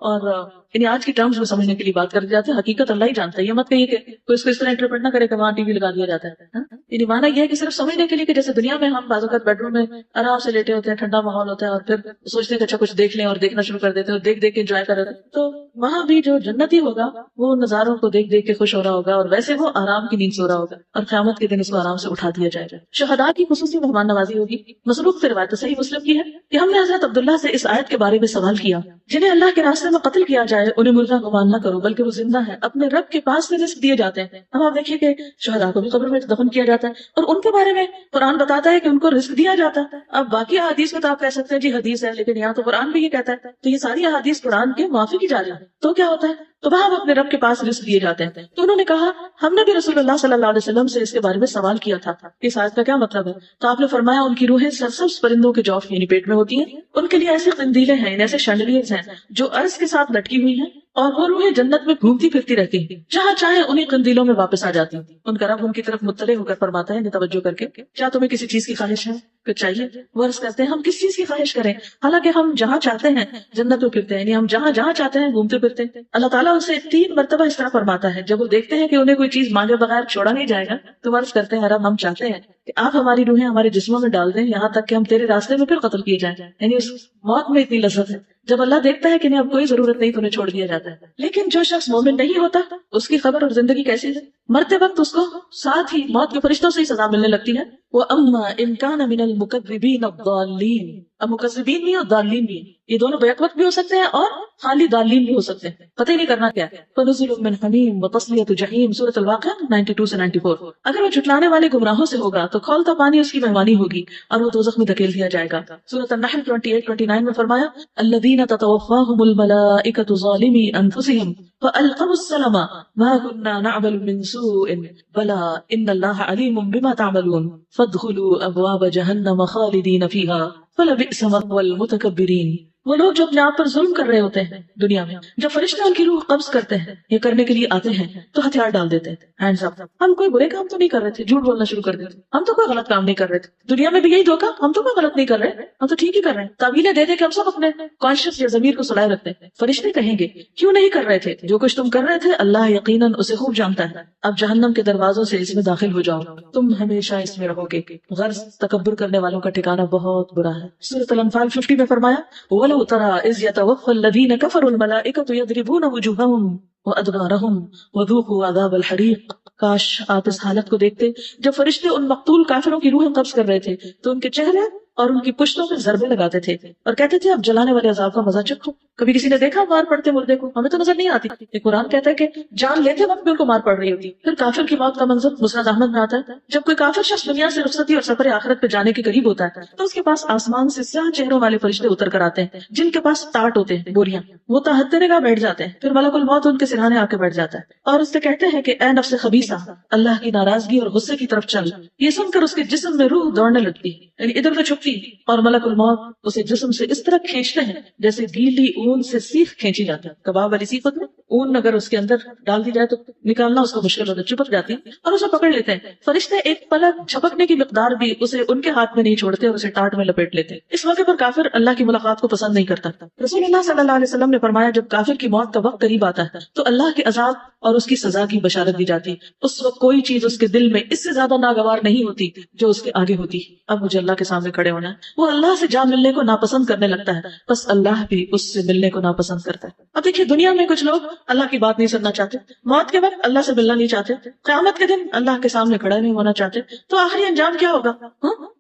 اور یعنی آج کی ٹرمز میں سمجھنے کے لیے بات کر دی جاتی ہے. حقیقت اللہ ہی جانتا ہے, یہ مت کہیے کہ کوئی اس کو اس طرح انٹرپریٹ نہ کرے کہ وہاں ٹی وی لگا دیا جاتا ہے. یعنی مانا یہ ہے کہ صرف سمجھنے کے لیے کہ جیسے دنیا میں ہم بعض اوقات بیڈ روم میں آرام سے لیٹے ہوتے ہیں, ٹھنڈا ماحول ہوتا ہے, اور پھر سوچتے ہیں کہ اچھا کچھ دیکھ لیں اور دیکھنا شروع کر دیتے ہیں, اور دیکھ کے انجوائے کر رہے ہیں. تو وہاں بھی جو جنتی ہوگا وہ نظاروں کو دیکھ کے خوش ہو رہا ہوگا, اور ویسے وہ آرام کی نیند سو رہا ہوگا, اور قیامت کے دن اس کو آرام سے اٹھا دیا جائے گا. شہداء کی خصوصی مہمان نوازی ہوگی. مسروق سے روایت صحیح مسلم کی ہے کہ ہم نے حضرت عبداللہ سے اس آیت کے بارے میں سوال کیا, جنہیں اللہ کے راستے میں قتل کیا جائے انہیں مردہ گمان نہ کرو بلکہ وہ زندہ ہے, اپنے رب کے پاس سے رزق دیے جاتے ہیں. اب آپ دیکھیے کہ شہداء کو بھی قبر میں دفن کیا جاتا جاتا ہے، اور ان کے بارے میں قرآن بتاتا ہے کہ ان کو رزق دیا جاتا ہے. اب باقی احادیث میں تو آپ کہہ سکتے ہیں جی حدیث ہے، لیکن یہاں تو قرآن بھی یہ کہتا ہے، تو یہ ساری احادیث قرآن کے موافق ہی جا رہی ہیں. تو کیا ہوتا ہے؟ تو وہاں اپنے رب کے پاس رزق دیے جاتے ہیں. تو انہوں نے کہا ہم نے بھی رسول اللہ صلی اللہ علیہ وسلم سے اس کے بارے میں سوال کیا تھا کہ اس آیت کا کیا مطلب ہے. تو آپ نے فرمایا ان کی روحیں سرسبز پرندوں کے جوف یعنی پیٹ میں ہوتی ہیں، ان کے لیے ایسے قندیلیں ہیں، ایسے شینڈلیئرز ہیں جو عرض کے ساتھ لٹکی ہوئی ہیں، اور وہ روحیں جنت میں گھومتی پھرتی رہتی ہیں، جہاں چاہے انہیں قندیلوں میں واپس آ جاتی ہیں. ان کا رب ان کی طرف مطلع ہو کر فرماتا ہے توجہ کر کے کیا تمہیں کسی چیز کی خواہش ہے کہ چاہیے؟ وہ عرض کرتے ہیں ہم کس چیز کی خواہش کریں، حالانکہ ہم جہاں چاہتے ہیں جنت میں پھرتے ہیں، یعنی ہم جہاں جہاں چاہتے ہیں گھومتے پھرتے ہیں. اللہ تعالیٰ اسے 3 مرتبہ اس طرح فرماتا ہے. جب وہ دیکھتے ہیں کہ انہیں کوئی چیز مانگے بغیر چھوڑا نہیں جائے گا تو وہ عرض کرتے ہیں رب ہم چاہتے ہیں کہ آپ ہماری روحیں ہمارے جسموں میں ڈال دیں یہاں تک کہ ہم تیرے راستے میں پھر قتل کیے جائیں. یعنی اس موت میں اتنی لذت ہے. جب اللہ دیکھتا ہے کہ نہیں اب کوئی ضرورت نہیں تو انہیں چھوڑ دیا جاتا ہے. لیکن جو شخص مومن نہیں ہوتا اس کی خبر اور زندگی کیسی ہے؟ مرتے وقت اس کو ساتھ ہی موت کے فرشتوں سے ہی سزا ملنے لگتی ہے. وَأَمَّا إِن كَانَ مِنَ الْمُكَذِّبِينَ الضَّالِّينَ. اب مکذبین بھی اور ضالین بھی، یہ دونوں بیک وقت بھی ہو سکتے ہیں اور خالی ضالین بھی ہو سکتے ہیں، پتہ ہی نہیں کرنا کیا ہے. فَنُزُلٌ مِّنْ حَمِيمٍ وَتَصْلِيَةُ جَحِيمٍ سورۃ الواقعہ 92 سے 94. اگر وہ جھٹلانے والے گمراہوں سے ہوگا تو کھولتا پانی اس کی مہمانی ہوگی اور وہ دوزخ میں دھکیل دیا جائے گا. سورۃ النحل 28-29 میں فرمایا الَّذِينَ تَتَوَفَّاهُمُ الْمَلَائِكَةُ ظَالِمِي أَنفُسِهِمْ فَأَلْقَوُا السَّلَمَ مَا كُنَّا نَعْمَلُ مِن سُوءٍ بَلَىٰ إِنَّ اللَّهَ عَلِيمٌ بِمَا تَعْمَلُونَ فَادْخُلُوا أَبْوَابَ جَهَنَّمَ خَالِدِينَ فِيهَا فَلَبِئْسَ مَثْوَى الْمُتَكَبِّرِينَ. وہ لوگ جو اپنے آپ پر ظلم کر رہے ہوتے ہیں دنیا میں، جب فرشتے ان کی روح قبض کرتے ہیں یہ کرنے کے لیے آتے ہیں تو ہتھیار ڈال دیتے ہیں، ہینڈز اپ، ہم کوئی برے کام تو نہیں کر رہے تھے، جھوٹ بولنا شروع کر دیتے، ہم تو کوئی غلط کام نہیں کر رہے تھے، دنیا میں بھی یہی دھوکا، ہم تو کوئی غلط نہیں کر رہے، ہم تو ٹھیک ہی کر رہے ہیں. تعویلیں دے دے کہ ہم سب اپنے کانشیس یا ضمیر کو سلائے رکھتے ہیں. فرشتے کہیں گے کیوں نہیں کر رہے تھے جو کچھ تم کر رہے تھے، اللہ یقیناً اسے خوب جانتا ہے. اب جہنم کے دروازوں سے اس میں داخل ہو جاؤ، تم ہمیشہ اس میں رہو گے. غرض تکبر کرنے والوں کا ٹھکانہ بہت برا ہے. سورۃ الانفال 50 میں فرمایا وَلَوْ تَرَىٰ إِذْ يَتَوَفَّى الَّذِينَ كَفَرُوا الْمَلَائِكَةُ يَضْرِبُونَ وُجُوهَهُمْ وَأَدْبَارَهُمْ وَذُوقُوا عَذَابَ الْحَرِيقِ. کاش آپ اس حالت کو دیکھتے جب فرشتے ان مقتول کافروں کی روحیں قبض کر رہے تھے تو ان کے چہرے اور ان کی پشتوں پہ ضربے لگاتے تھے اور کہتے تھے اب جلانے والے عذاب کا مزہ چکھو. کبھی کسی نے دیکھا مار پڑتے مردے کو؟ ہمیں تو نظر نہیں آتی. یہ قرآن کہتا ہے کہ جان لیتے وقت بھی ان کو مار پڑ رہی ہوتی. پھر کافر کی موت کا منظر مسند احمد میں آتا ہے. جب کوئی کافر شخص دنیا سے رخصتی اور سفر آخرت پہ جانے کے قریب ہوتا ہے تو اس کے پاس آسمان سے سیاہ چہروں والے فرشتے اتر کر آتے ہیں جن کے پاس ٹاٹ ہوتے ہیں، بوریاں. وہ تحت نگاہ بیٹھ جاتے ہیں. پھر ملک الموت ان کے سرہانے آ کے بیٹھ جاتا ہے اور اس سے کہتے ہیں کہ اے نفس خبیثہ، اللہ کی ناراضگی اور غصے کی طرف چل. یہ سن کر اس کے جسم میں روح دوڑنے لگتی ہے، یعنی ادھر ادھر چھپتی، اور ملک الموت اسے جسم سے اس طرح کھینچتے ہیں جیسے گیلی اون سے سیخ کھینچی جاتی ہے. کباب والی سیخ میں اون اگر اس کے اندر ڈال دی جائے تو نکالنا اس کو مشکل ہوتا ہے، چپک جاتی ہے اور اسے پکڑ لیتے ہیں. فرشتے ایک پلک جھپکنے کی مقدار بھی اسے ان کے ہاتھ میں نہیں چھوڑتے اور اسے ٹاٹ میں لپیٹ لیتے ہیں. اس موقع پر کافر اللہ کی ملاقات کو پسند نہیں کرتا. رسول اللہ صلی اللہ علیہ وسلم نے فرمایا جب کافر کی موت کا وقت قریب آتا ہے تو اللہ کے عذاب اور اس کی سزا کی بشارت دی جاتی. اس وقت کوئی چیز اس کے دل میں اس سے زیادہ ناگوار نہیں ہوتی جو اس کے آگے ہوتی. اب مجھے اللہ کے سامنے کھڑے ہونا ہے. وہ اللہ سے جا ملنے کو ناپسند کرنے لگتا ہے، بس اللہ بھی اس سے ملنے کو ناپسند کرتا ہے. اب دیکھیے دنیا میں کچھ لوگ اللہ کی بات نہیں سننا چاہتے، موت کے وقت اللہ سے ملنا نہیں چاہتے، قیامت کے دن اللہ کے سامنے کھڑا نہیں ہونا چاہتے. تو آخری انجام کیا ہوگا؟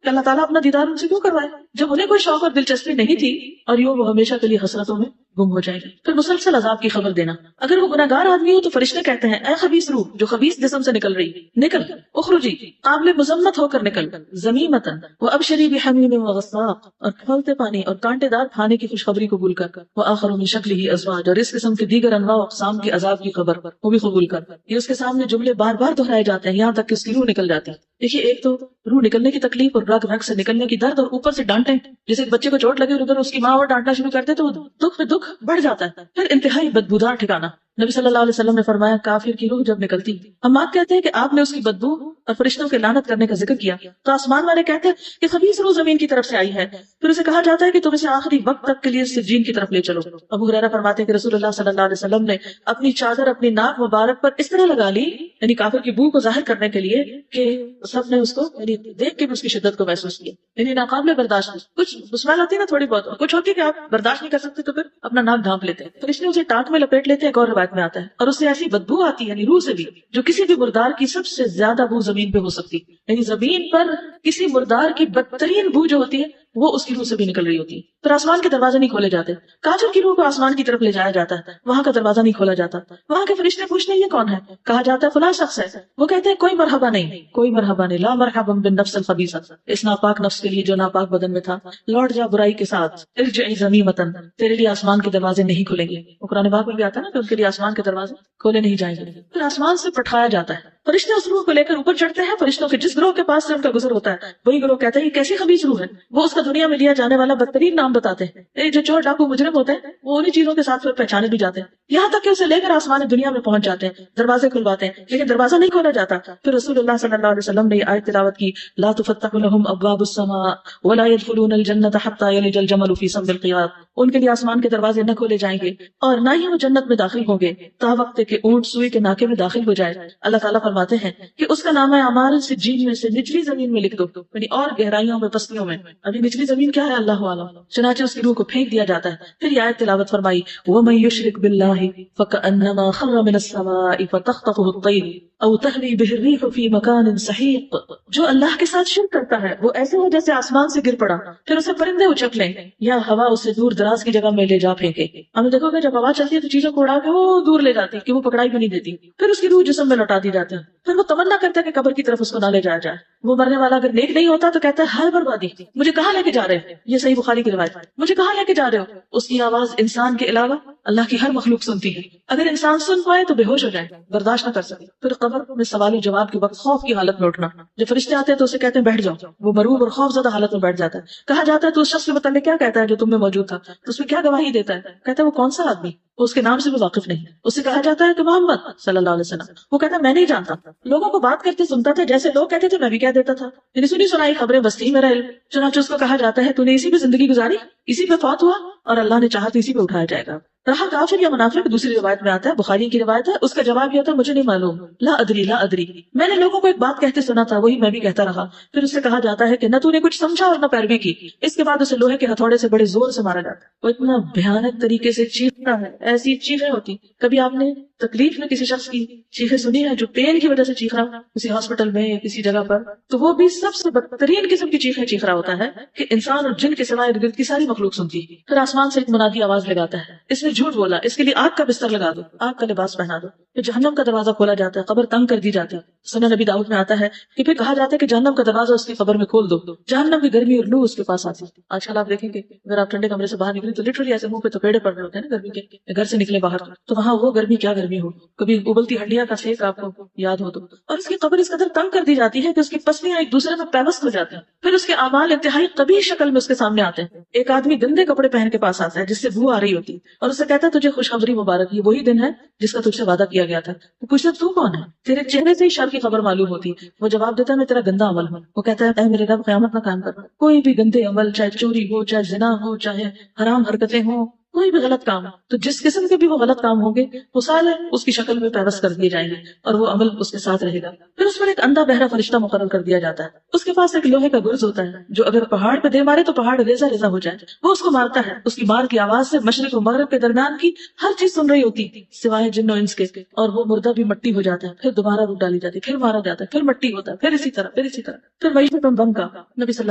اللہ تعالیٰ اپنا دیدار ان سے کیوں کروائے جب انہیں کوئی شوق اور دلچسپی نہیں تھی، اور یوں وہ ہمیشہ کے لیے حسرتوں میں گم ہو جائے گی. پھر مسلسل عذاب کی خبر دینا. اگر وہ گناہگار آدمی ہو تو فرشتے کہتے ہیں اے خبیث روح جو خبیث جسم سے نکل رہی، نکل، اخرجی، قابل مذمت ہو کر نکل، ذمیمتن وابشری بحمیم وغساق، اور کھولتے پانی اور کانٹے دار کھانے کی خوشخبری قبول کر، وآخر من شکلہ ازواج، اور اس قسم کے دیگر انواع و اقسام کے عذاب کی خبر وہ بھی قبول کر. یہ اس کے سامنے جملے بار بار دہرائے جاتے ہیں یہاں تک کہ اس کی روح نکل جاتی ہے. دیکھیے ایک تو روح نکلنے کی تکلیف اور رگ رگ سے نکلنے کی درد، اور اوپر سے ڈانٹیں، جیسے بچے کو چوٹ لگے اور ادھر اس کی ماں اور ڈانٹنا شروع کرتے تو دکھ پہ دکھ بڑھ جاتا ہے. پھر انتہائی بدبودار ٹھکانہ. نبی صلی اللہ علیہ وسلم نے فرمایا کافر کی روح جب نکلتی، حماد کہتے ہیں کہ آپ نے اس کی بدبو اور فرشتوں کے لعنت کرنے کا ذکر کیا تو آسمان والے کہتے ہیں کہ خبیث روح زمین کی طرف سے آئی ہے. پھر اسے کہا جاتا ہے کہ تم اسے آخری وقت تک کے لیے سجین کی طرف لے چلو. ابو ہریرہ فرماتے ہیں کہ رسول اللہ صلی اللہ علیہ وسلم نے اپنی چادر اپنی ناک مبارک پر اس طرح لگا لی، یعنی کافر کی بو کو ظاہر کرنے کے لیے، کہ سب نے اس کو یعنی دیکھ کے بھی اس کی شدت کو محسوس کیا. یعنی ناقابل برداشت. کچھ اسمیل آتی ہے نا تھوڑی بہت، کچھ ہوتی ہے کہ آپ برداشت نہیں کر سکتے تو پھر اپنا ناک ڈھانپ لیتے ہیں. پھر اس نے اسے ٹانٹ میں لپیٹ لیتے ہیں، ایک اور روایت میں آتا ہے، اور اس سے ایسی بدبو آتی ہے یعنی روح سے بھی جو کسی بھی مردار کی سب سے زیادہ بو زمین پہ ہو سکتی. یعنی زمین پر کسی مردار کی بدترین بو جو ہوتی ہے وہ اس کی روح سے بھی نکل رہی ہوتی ہے. پھر آسمان کے دروازے نہیں کھولے جاتے. کافر کی روح کو آسمان کی طرف لے جایا جاتا ہے, وہاں کا دروازہ نہیں کھولا جاتا. وہاں کے فرشتے پوچھتے ہیں یہ کون ہے؟ کہا جاتا ہے فلاں شخص ہے. وہ کہتے ہیں کوئی مرحبا نہیں, کوئی مرحبا نہیں, لا مرحبا بالنفس الخبیثہ, اس ناپاک نفس کے لیے جو ناپاک بدن میں تھا, لوٹ جا برائی کے ساتھ, ارجعی ذمیمۃ, تیرے لیے آسمان کے دروازے نہیں کھلیں گے. قرآن پاک میں بھی آتا ہے نا کہ ان کے لیے آسمان کے دروازے کھولے نہیں جائیں گے. پھر آسمان سے پٹھایا جاتا ہے, فرشتے اس روح کو لے کر اوپر چڑھتے ہیں. فرشتوں کے جس گروہ کے پاس سے ان کا گزر ہوتا ہے وہی گروہ کہتا ہے یہ کیسی خبیث روح ہے. وہ اس کا دنیا میں لیا جانے والا بدترین نام بتاتے ہیں. جو چور ڈاکو مجرم ہوتے ہیں وہ انہیں چیزوں کے ساتھ پھر پہچانے بھی جاتے ہیں, یہاں تک کہ اسے لے کر آسمان دنیا میں پہنچ جاتے ہیں, دروازے کھلواتے ہیں, لیکن دروازہ نہیں کھولا جاتا. پھر رسول اللہ صلی اللہ علیہ وسلم نے یہ آیت تلاوت کی, لا تفتح لهم ابواب السماء ولا يدخلون الجنة حتى يلج الجمل في سم الخياط. ان کے لیے آسمان کے دروازے نہ کھولے جائیں گے اور نہ ہی وہ جنت میں داخل ہوں گے تا وقت کہ اونٹ سوئی کے ناکے میں داخل ہو جائے. اللہ تعالیٰ فرماتے ہیں کہ اس کا نام ہے اعمال سجین میں سے نچلی زمین میں لکھ دو, یعنی اور گہرائیوں میں پستیوں میں. ابھی نچلی زمین کیا ہے اللہ عالم. چنانچہ اس کی روح کو پھینک دیا جاتا ہے. پھر یہ آیت تلاوت فرمائی, وَمَن يُشْرِكْ بِاللَّهِ فَكَأَنَّمَا خَرَّ مِنَ السَّمَاءِ فَتَخْطَفُهُ الطَّيْرُ أَوْ تَهْوِي بِهِ الرِّيحُ فِي مَكَانٍ سَحِيقٍ. جو اللہ کے ساتھ شرک کرتا ہے وہ ایسے ہے جیسے آسمان سے گر پڑا پھر اسے پرندے اچک لیں یا ہوا اسے دور دراز کی جگہ میں لے جا پھینکے. ہم نے دیکھو گے جب ہوا چلتی ہے تو چیزوں کو اڑا کے وہ دور لے جاتی ہے کہ وہ پکڑائی بھی نہیں دیتی. پھر اس کی روح جسم میں لوٹا دی جاتی ہے. پھر وہ تمنا کرتا ہے کہ قبر کی طرف اس کو نہ لے جایا جائے. وہ مرنے والا اگر نیک نہیں ہوتا تو کہتا ہے ہائے بربادی, مجھے کہاں لے کے جا رہے ہیں. یہ صحیح بخاری کی روایت ہے, مجھے کہاں لے کے جا رہے ہو. اس کی آواز انسان کے علاوہ اللہ کی ہر مخلوق سنتی ہے. اگر انسان سن پائے تو بے ہوش ہو جائے, برداشت نہ کر سکے. پھر قبر میں سوال و جواب کے وقت خوف کی حالت میں اٹھنا. جب فرشتے آتے ہیں تو اسے کہتے ہیں بیٹھ جاؤ. وہ مرعوب اور خوف زدہ حالت میں بیٹھ جاتا ہے. کہا جاتا ہے تو اس شخص کے متعلق کیا کہتا ہے جو تم میں موجود تھا, تو اس میں کیا گواہی دیتا ہے. کہتا ہے وہ کون سا آدمی, وہ اس کے نام سے بھی واقف نہیں. اس سے کہا جاتا ہے کہ محمد صلی اللہ علیہ وسلم. وہ کہتا ہے میں نہیں جانتا. لوگوں کو بات کرتے سنتا تھا, جیسے لوگ کہتے تھے میں بھی کہہ دیتا تھا, یعنی سنی سنائی خبریں بس تھی میرا علم. چنانچہ اس کو کہا جاتا ہے تو نے اسی پہ زندگی گزاری, اسی پہ فوت ہوا, اور اللہ نے چاہا تو اسی پہ اٹھایا جائے گا. رہا کافر یا منافق, دوسری روایت میں آتا ہے, بخاری کی روایت ہے, اس کا جواب یہ ہوتا ہے مجھے نہیں معلوم, لا ادری لا ادری. میں نے لوگوں کو ایک بات کہتے سنا تھا, وہی میں بھی کہتا رہا. پھر اس سے کہا جاتا ہے کہ نہ تو نے کچھ سمجھا اور نہ پیروی کی. اس کے بعد اسے لوہے کے ہتھوڑے سے بڑے زور سے مارا جاتا ہے. وہ اتنا بھیانک طریقے سے چیختا ہے, ایسی چیخیں ہوتی. کبھی آپ نے تکلیف میں کسی شخص کی چیخیں سنی ہے جو پین کی وجہ سے چیخ رہا کسی ہاسپٹل میں یا کسی جگہ پر, تو وہ بھی سب سے بدترین قسم کی چیخیں چیخ رہا ہوتا ہے کہ انسان اور جن کے سوائے ارد گرد کی ساری مخلوق سنتی ہے. پھر آسمان سے ایک منادی آواز لگاتا ہے, اس نے جھوٹ بولا, اس کے لیے آگ کا بستر لگا دو, آگ کا لباس پہنا دو. پھر جہنم کا دروازہ کھولا جاتا ہے, قبر تنگ کر دی جاتی ہے. سنن نبی داؤد میں آتا ہے کہ پھر کہا جاتا ہے کہ جہنم کا دروازہ اس کی قبر میں کھول دو. جہنم کی گرمی اور لو اس کے پاس آتی ہے. آج کل آپ دیکھیں گے اگر آپ ٹھنڈے کمرے سے باہر نکلیں تو لٹرلی ایسے منہ پہ تپیڑے پڑ رہے ہوتے ہیں نا گرمی کے. گھر سے نکلے باہر تو وہاں وہ گرمی کیا گرمی ہو, کبھی ابلتی ہڈیاں کا سیک آپ کو یاد ہو تو. اور اس کی قبر اس قدر تنگ کر دی جاتی ہے کہ اس کی پسلیاں ایک دوسرے میں پیوست ہو جاتی ہیں. پھر اس کے اعمال انتہائی قبیح شکل میں اس کے سامنے آتے ہیں. ایک آدمی گندے کپڑے پہن کے پاس آتا ہے جس سے بو آ رہی ہوتی اور اسے کہتا ہے تجھے خوشخبری مبارک, یہ وہی دن ہے جس کا تجھ سے وعدہ کیا گیا تھا. وہ پوچھتا تو کون ہے, تیرے چہرے سے ہی شر کی خبر معلوم ہوتی. وہ جواب دیتا ہے میں تیرا گندا عمل ہوں. وہ کہتا ہے اے میرے رب قیامت نہ قائم کرنا. کوئی بھی گندے عمل, چاہے چوری ہو, چاہے زنا ہو, چاہے حرام حرکتیں ہوں, کوئی بھی غلط کام, تو جس قسم کے بھی وہ غلط کام ہوں گے وہ سارے اس کی شکل میں پیوست کر دیے جائیں گے اور وہ عمل اس کے ساتھ رہے گا. پھر اس پر ایک اندھا بہرا فرشتہ مقرر کر دیا جاتا ہے. اس کے پاس ایک لوہے کا گرز ہوتا ہے جو اگر پہاڑ پہ دے مارے تو پہاڑ ریزہ ریزہ ہو جائے. وہ اس کو مارتا ہے. اس کی مار کی آواز سے مشرق و مغرب کے درمیان کی ہر چیز سن رہی ہوتی سوائے جن و انس کے, اور وہ مردہ بھی مٹی ہو جاتا ہے. پھر دوبارہ روح ڈالی جاتی ہے, پھر مارا جاتا ہے, پھر مٹی ہوتا ہے, پھر اسی طرح پھر اسی طرح. پھر معیشت بم کا نبی صلی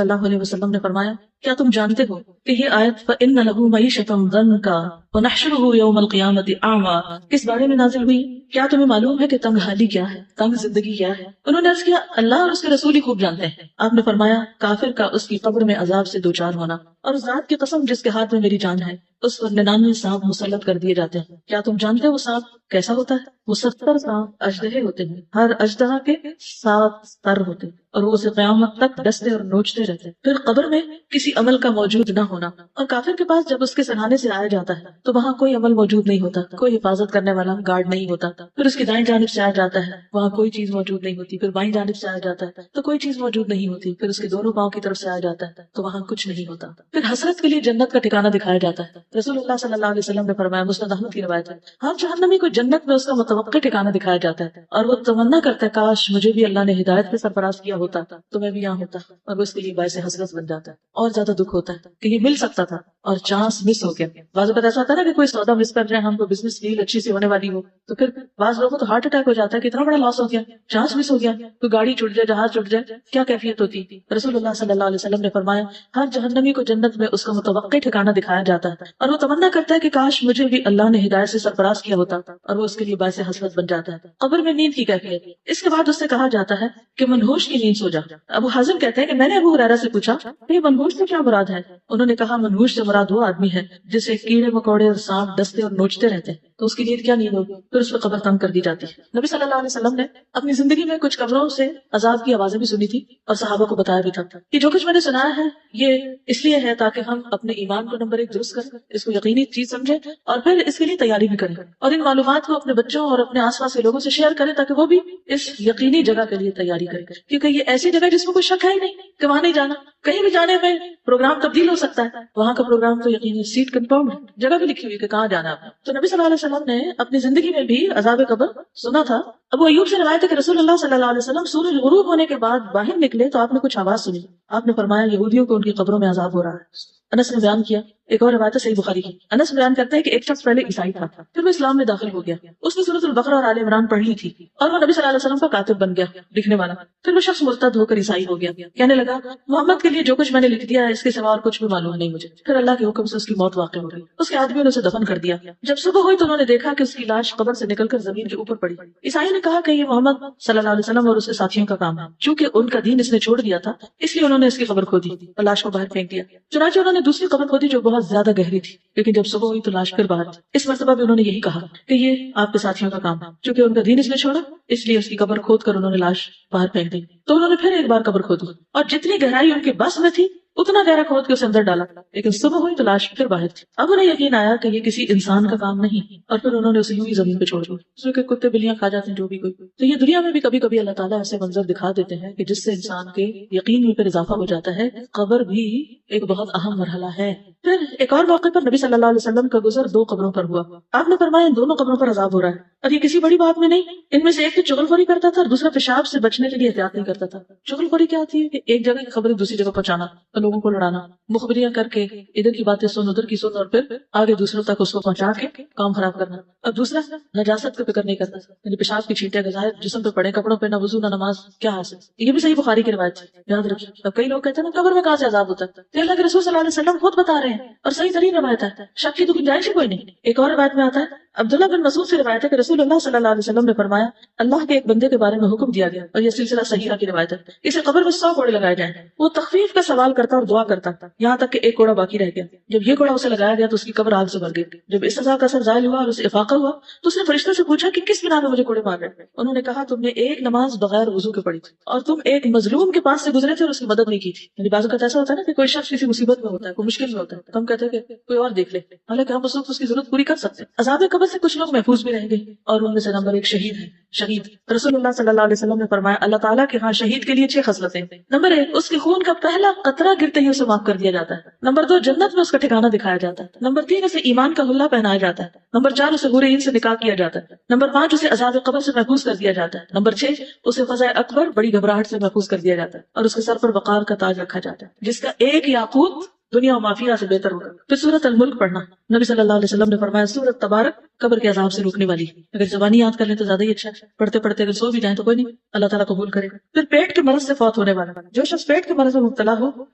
اللہ علیہ وسلم نے فرمایا کیا تم جانتے ہو کہ یہ آیت فَإِنَّ لَهُ مَعِيشَةً ضَنْكَ وَنَحْشُرُهُ يَوْمَ الْقِيَامَةِ أَعْمَى کس بارے میں نازل ہوئی؟ کیا تمہیں معلوم ہے کہ تنگ حالی کیا ہے, تنگ زندگی کیا ہے؟ انہوں نے عرض کیا اللہ اور اس کے رسول ہی خوب جانتے ہیں. آپ نے فرمایا کافر کا اس کی قبر میں عذاب سے دوچار ہونا, اور اس ذات کی قسم جس کے ہاتھ میں میری جان ہے اس پر 99 سانپ مسلط کر دیے جاتے ہیں. کیا تم جانتے ہو وہ سانپ کیسا ہوتا ہے؟ وہ 70 سانپ اژدہے ہوتے ہیں, ہر اژدہا کے 7 سر ہوتے ہیں اور وہ اسے قیامت تک ڈستے اور نوچتے رہتے ہیں. پھر قبر میں کسی عمل کا موجود نہ ہونا, اور کافر کے پاس جب اس کے سرہانے سے آیا جاتا ہے تو وہاں کوئی عمل موجود نہیں ہوتا, کوئی حفاظت کرنے والا گارڈ نہیں ہوتا. پھر اس کی دائیں جانب سے آیا جاتا ہے, وہاں کوئی چیز موجود نہیں ہوتی. پھر بائیں جانب سے آیا جاتا ہے تو کوئی چیز موجود نہیں ہوتی. پھر اس کے دونوں پاؤں کی طرف سے آیا جاتا ہے تو وہاں کچھ نہیں ہوتا. پھر حسرت کے لیے جنت کا ٹھکانہ دکھایا جاتا ہے. رسول اللہ صلی اللہ علیہ وسلم نے فرمایا, مسند احمد کی روایت ہے, ہر جہنمی کو جنت میں اس کا متوقع ٹھکانہ دکھایا جاتا ہے اور وہ تمنا کرتا ہے کاش مجھے بھی اللہ نے ہدایت پہ سرفراز کیا ہوتا تو میں بھی یہاں ہوتا, اور وہ اس کے لیے باعث حسرت بن جاتا ہے. اور زیادہ دکھ ہوتا ہے کہ یہ مل سکتا تھا اور چانس مس ہو گیا. بعض اوقات ایسا ہوتا ہے نا کہ کوئی سودا مس کر جائے, ہم کو بزنس ڈیل اچھی سی ہونے والی ہو, تو پھر بعض لوگوں کو تو ہارٹ اٹیک ہو جاتا ہے کہ اتنا بڑا لاس ہو گیا, چانس مس ہو گیا, کوئی گاڑی چھوٹ جائے, جہاز چھوٹ جائے, کیا کیفیت ہوتی. رسول اللہ صلی اللہ علیہ وسلم نے فرمایا ہر جہنمی کو جنت میں اس کا متوقع ٹھکانہ دکھایا جاتا ہے, اور وہ تمنا کرتا ہے کہ کاش مجھے بھی اللہ نے ہدایت سے سرفراز کیا ہوتا, اور وہ اس کے لیے باعث حسرت بن جاتا ہے. قبر میں نیند کی کیفیت, اس کے بعد اس سے کہا جاتا ہے کہ منحوش کی نیند سو جا. ابو حازم کہتے ہیں کہ میں نے ابو ہریرہ سے پوچھا کہ منحوش سے کیا مراد ہے. انہوں نے کہا منحوش سے مراد وہ آدمی ہے جسے کیڑے مکوڑے اور سانپ ڈستے اور نوچتے رہتے ہیں, تو اس کی نیند کیا نیند ہوگی, پھر اس پہ قبر تنگ کر دی جاتی ہے. نبی صلی اللہ علیہ وسلم نے اپنی زندگی میں کچھ قبروں سے عذاب کی آوازیں بھی سنی تھی اور صحابہ کو بتایا بھی تھا کہ جو کچھ میں نے سنایا ہے یہ اس لیے ہے تاکہ ہم اپنے ایمان کو نمبر 1 درست کریں, اس کو یقینی چیز سمجھیں, اور پھر اس کے لیے تیاری بھی کریں, اور ان معلومات کو اپنے بچوں اور اپنے آس پاس کے لوگوں سے شیئر کریں تاکہ وہ بھی اس یقینی جگہ کے لیے تیاری کریں, کیونکہ یہ ایسی جگہ جس میں کوئی شک ہے ہی نہیں کہ وہاں نہیں جانا. کہیں بھی جانے میں پروگرام تبدیل ہو سکتا ہے, وہاں کا پروگرام تو یقینی سیٹ کنفرم ہے, جگہ بھی لکھی ہوئی کہ کہاں جانا ہے. تو نبی صلی اللہ علیہ وسلم نے اپنی زندگی میں بھی عذاب قبر سنا تھا. ابو ایوب سے روایت ہے کہ رسول اللہ صلی اللہ علیہ وسلم سورج غروب ہونے کے بعد باہر نکلے تو آپ نے کچھ آواز سنی. آپ نے فرمایا یہودیوں کو ان کی قبروں میں عذاب ہو رہا ہے. انس نے بیان کیا, ایک اور روایت ہے صحیح بخاری کی, انس بیان کرتے ہیں کہ ایک شخص پہلے عیسائی تھا, پھر وہ اسلام میں داخل ہو گیا. اس نے سورۃ البقرہ اور آل عمران پڑھ لی تھی اور وہ نبی صلی اللہ علیہ وسلم کا کاتب بن گیا, لکھنے والا. پھر وہ شخص مرتد ہو کر عیسائی ہو گیا, کہنے لگا محمد کے لیے جو کچھ میں نے لکھ دیا ہے اس کے سوا اور کچھ بھی معلوم نہیں مجھے. پھر اللہ کے حکم سے اس کی موت واقع ہو گئی. اس کے آدمیوں نے اسے دفن کر دیا. جب صبح ہوئی تو انہوں نے دیکھا کہ اس کی لاش قبر سے نکل کر زمین کے اوپر پڑی. عیسائی نے کہا کہ یہ محمد صلی اللہ علیہ وسلم اور اس کے ساتھیوں کا کام ہے, چونکہ ان کا دین اس نے چھوڑ دیا تھا اس لیے انہوں نے اس کی قبر کھودی اور لاش کو باہر پھینک دیا. چنانچہ انہوں نے دوسری قبر کھودی جو بہت زیادہ گہری تھی, لیکن جب صبح ہوئی تو لاش پھر باہر. اس مرتبہ بھی انہوں نے یہی کہا کہ یہ آپ کے ساتھیوں کا کام ہے, چونکہ ان کا دین اس نے چھوڑا اس لیے اس کی قبر کھود کر انہوں نے لاش باہر پھینک دی. تو انہوں نے پھر ایک بار قبر کھودی اور جتنی گہرائی ان کے بس میں تھی اتنا گہرا کھود کے اسے اندر ڈالا, لیکن صبح ہوئی تو لاش پھر باہر تھی. اب انہیں یقین آیا کہ یہ کسی انسان کا کام نہیں, اور پھر انہوں نے اسے یوں ہی زمین پہ چھوڑ دیا, اس میں کہ کتے بلیاں کھا جاتے ہیں جو بھی کوئی. تو یہ دنیا میں بھی کبھی کبھی اللہ تعالیٰ ایسے منظر دکھا دیتے ہیں کہ جس سے انسان کے یقین میں پھر اضافہ ہو جاتا ہے. قبر بھی ایک بہت اہم مرحلہ ہے. پھر ایک اور موقع پر نبی صلی اللہ علیہ وسلم کا گزر 2 قبروں پر ہوا. آپ نے فرمایا ان دونوں قبروں پر عذاب ہو رہا ہے, اور یہ کسی بڑی بات میں نہیں. ان میں سے ایک تو چغل خوری کرتا تھا اور دوسرا پیشاب سے بچنے کے لیے احتیاط نہیں کرتا تھا. چغل خوری کیا ہوتی ہے کہ ایک جگہ کی خبریں دوسری جگہ پہنچانا اور لوگوں کو لڑانا, مخبریاں کر کے ادھر کی باتیں سن ادھر کی سن اور پھر آگے دوسروں تک اس کو پہنچا کے کام خراب کرنا. اور دوسرا نجاست کا فکر نہیں کرتا, یعنی پیشاب کی چھینٹیں غذائے جسم پہ پڑے, کپڑوں پہ نہ وضو نہ نماز, کیا حاصل. یہ بھی صحیح بخاری کی روایت ہے, یاد رکھیے. اب کئی لوگ کہتے ہیں نا قبر میں کہاں سے عذاب ہوتا ہے, تو اللہ کے رسول صلی اللہ علیہ وسلم خود بتا رہے ہیں اور صحیح ترین روایت ہے, شک کی تو گنجائش ہی کوئی نہیں. ایک اور روایت میں آتا ہے, عبداللہ بن مسعود سے روایت ہے کہ رسول اللہ صلی اللہ علیہ وسلم نے فرمایا اللہ کے ایک بندے کے بارے میں حکم دیا گیا, اور یہ سلسلہ صحیحہ کی روایت ہے, اسے قبر میں 100 کوڑے لگائے جائیں. وہ تخفیف کا سوال کرتا اور دعا کرتا یہاں تک کہ ایک کوڑا باقی رہ گیا. جب یہ کوڑا اسے لگایا گیا تو اس کی قبر آگ سے بھر گئی. جب اس سزا کا اثر ظاہر ہوا اور اسے افاقہ ہوا تو اس نے فرشتوں سے پوچھا کہ کس بنا میں مجھے کوڑے مار رہے ہیں. انہوں نے کہا تم نے ایک نماز بغیر وضو کے پڑھی تھی اور تم ایک مظلوم کے پاس سے گزرے تھے اور اس کی مدد نہیں کی تھی. یعنی بعض اوقات ایسا ہوتا ہے نا کہ کوئی شخص کسی مصیبت میں ہوتا ہے, کوئی مشکل میں ہوتا ہے, تو ہم کہتے ہیں کہ کوئی اور دیکھ لے, حالانکہ ہم اس وقت اس کی ضرورت پوری کر سکتے ہیں. عذاب قبر سے کچھ لوگ محفوظ بھی رہیں گے اور ان میں سے نمبر 1 شہید ہے. شہید رسول اللہ صلی اللہ علیہ وسلم نے فرمایا اللہ تعالیٰ کے ہاں شہید کے لیے 6 خصلتیں. نمبر 1 اس کے خون کا پہلا قطرہ گرتے ہی اسے معاف کر دیا جاتا ہے. نمبر 2 جنت میں اس کا ٹھکانہ دکھایا جاتا ہے. نمبر 3 اسے ایمان کا حلہ پہنایا جاتا ہے. نمبر 4 اسے حور عین سے نکاح کیا جاتا ہے. نمبر 5 اسے عذاب قبر سے محفوظ کر دیا جاتا ہے. نمبر 6 اسے فضائے اکبر بڑی گھبراہٹ سے محفوظ کر دیا جاتا ہے اور اس کے سر پر وقار کا تاج رکھا جاتا ہے جس کا ایک یاقوت دنیا و مافیا سے بہتر ہوگا. پھر سورۃ الملک پڑھنا. نبی صلی اللہ علیہ وسلم نے فرمایا سورۃ تبارک قبر کے عذاب سے روکنے والی. اگر زبانی یاد کر لیں تو زیادہ ہی اچھا ہے, پڑھتے پڑھتے اگر سو بھی جائیں تو کوئی نہیں, اللہ تعالیٰ قبول کرے گا. پھر پیٹ کے مرض سے فوت ہونے والا, جو شخص پیٹ کے مرض میں مبتلا ہو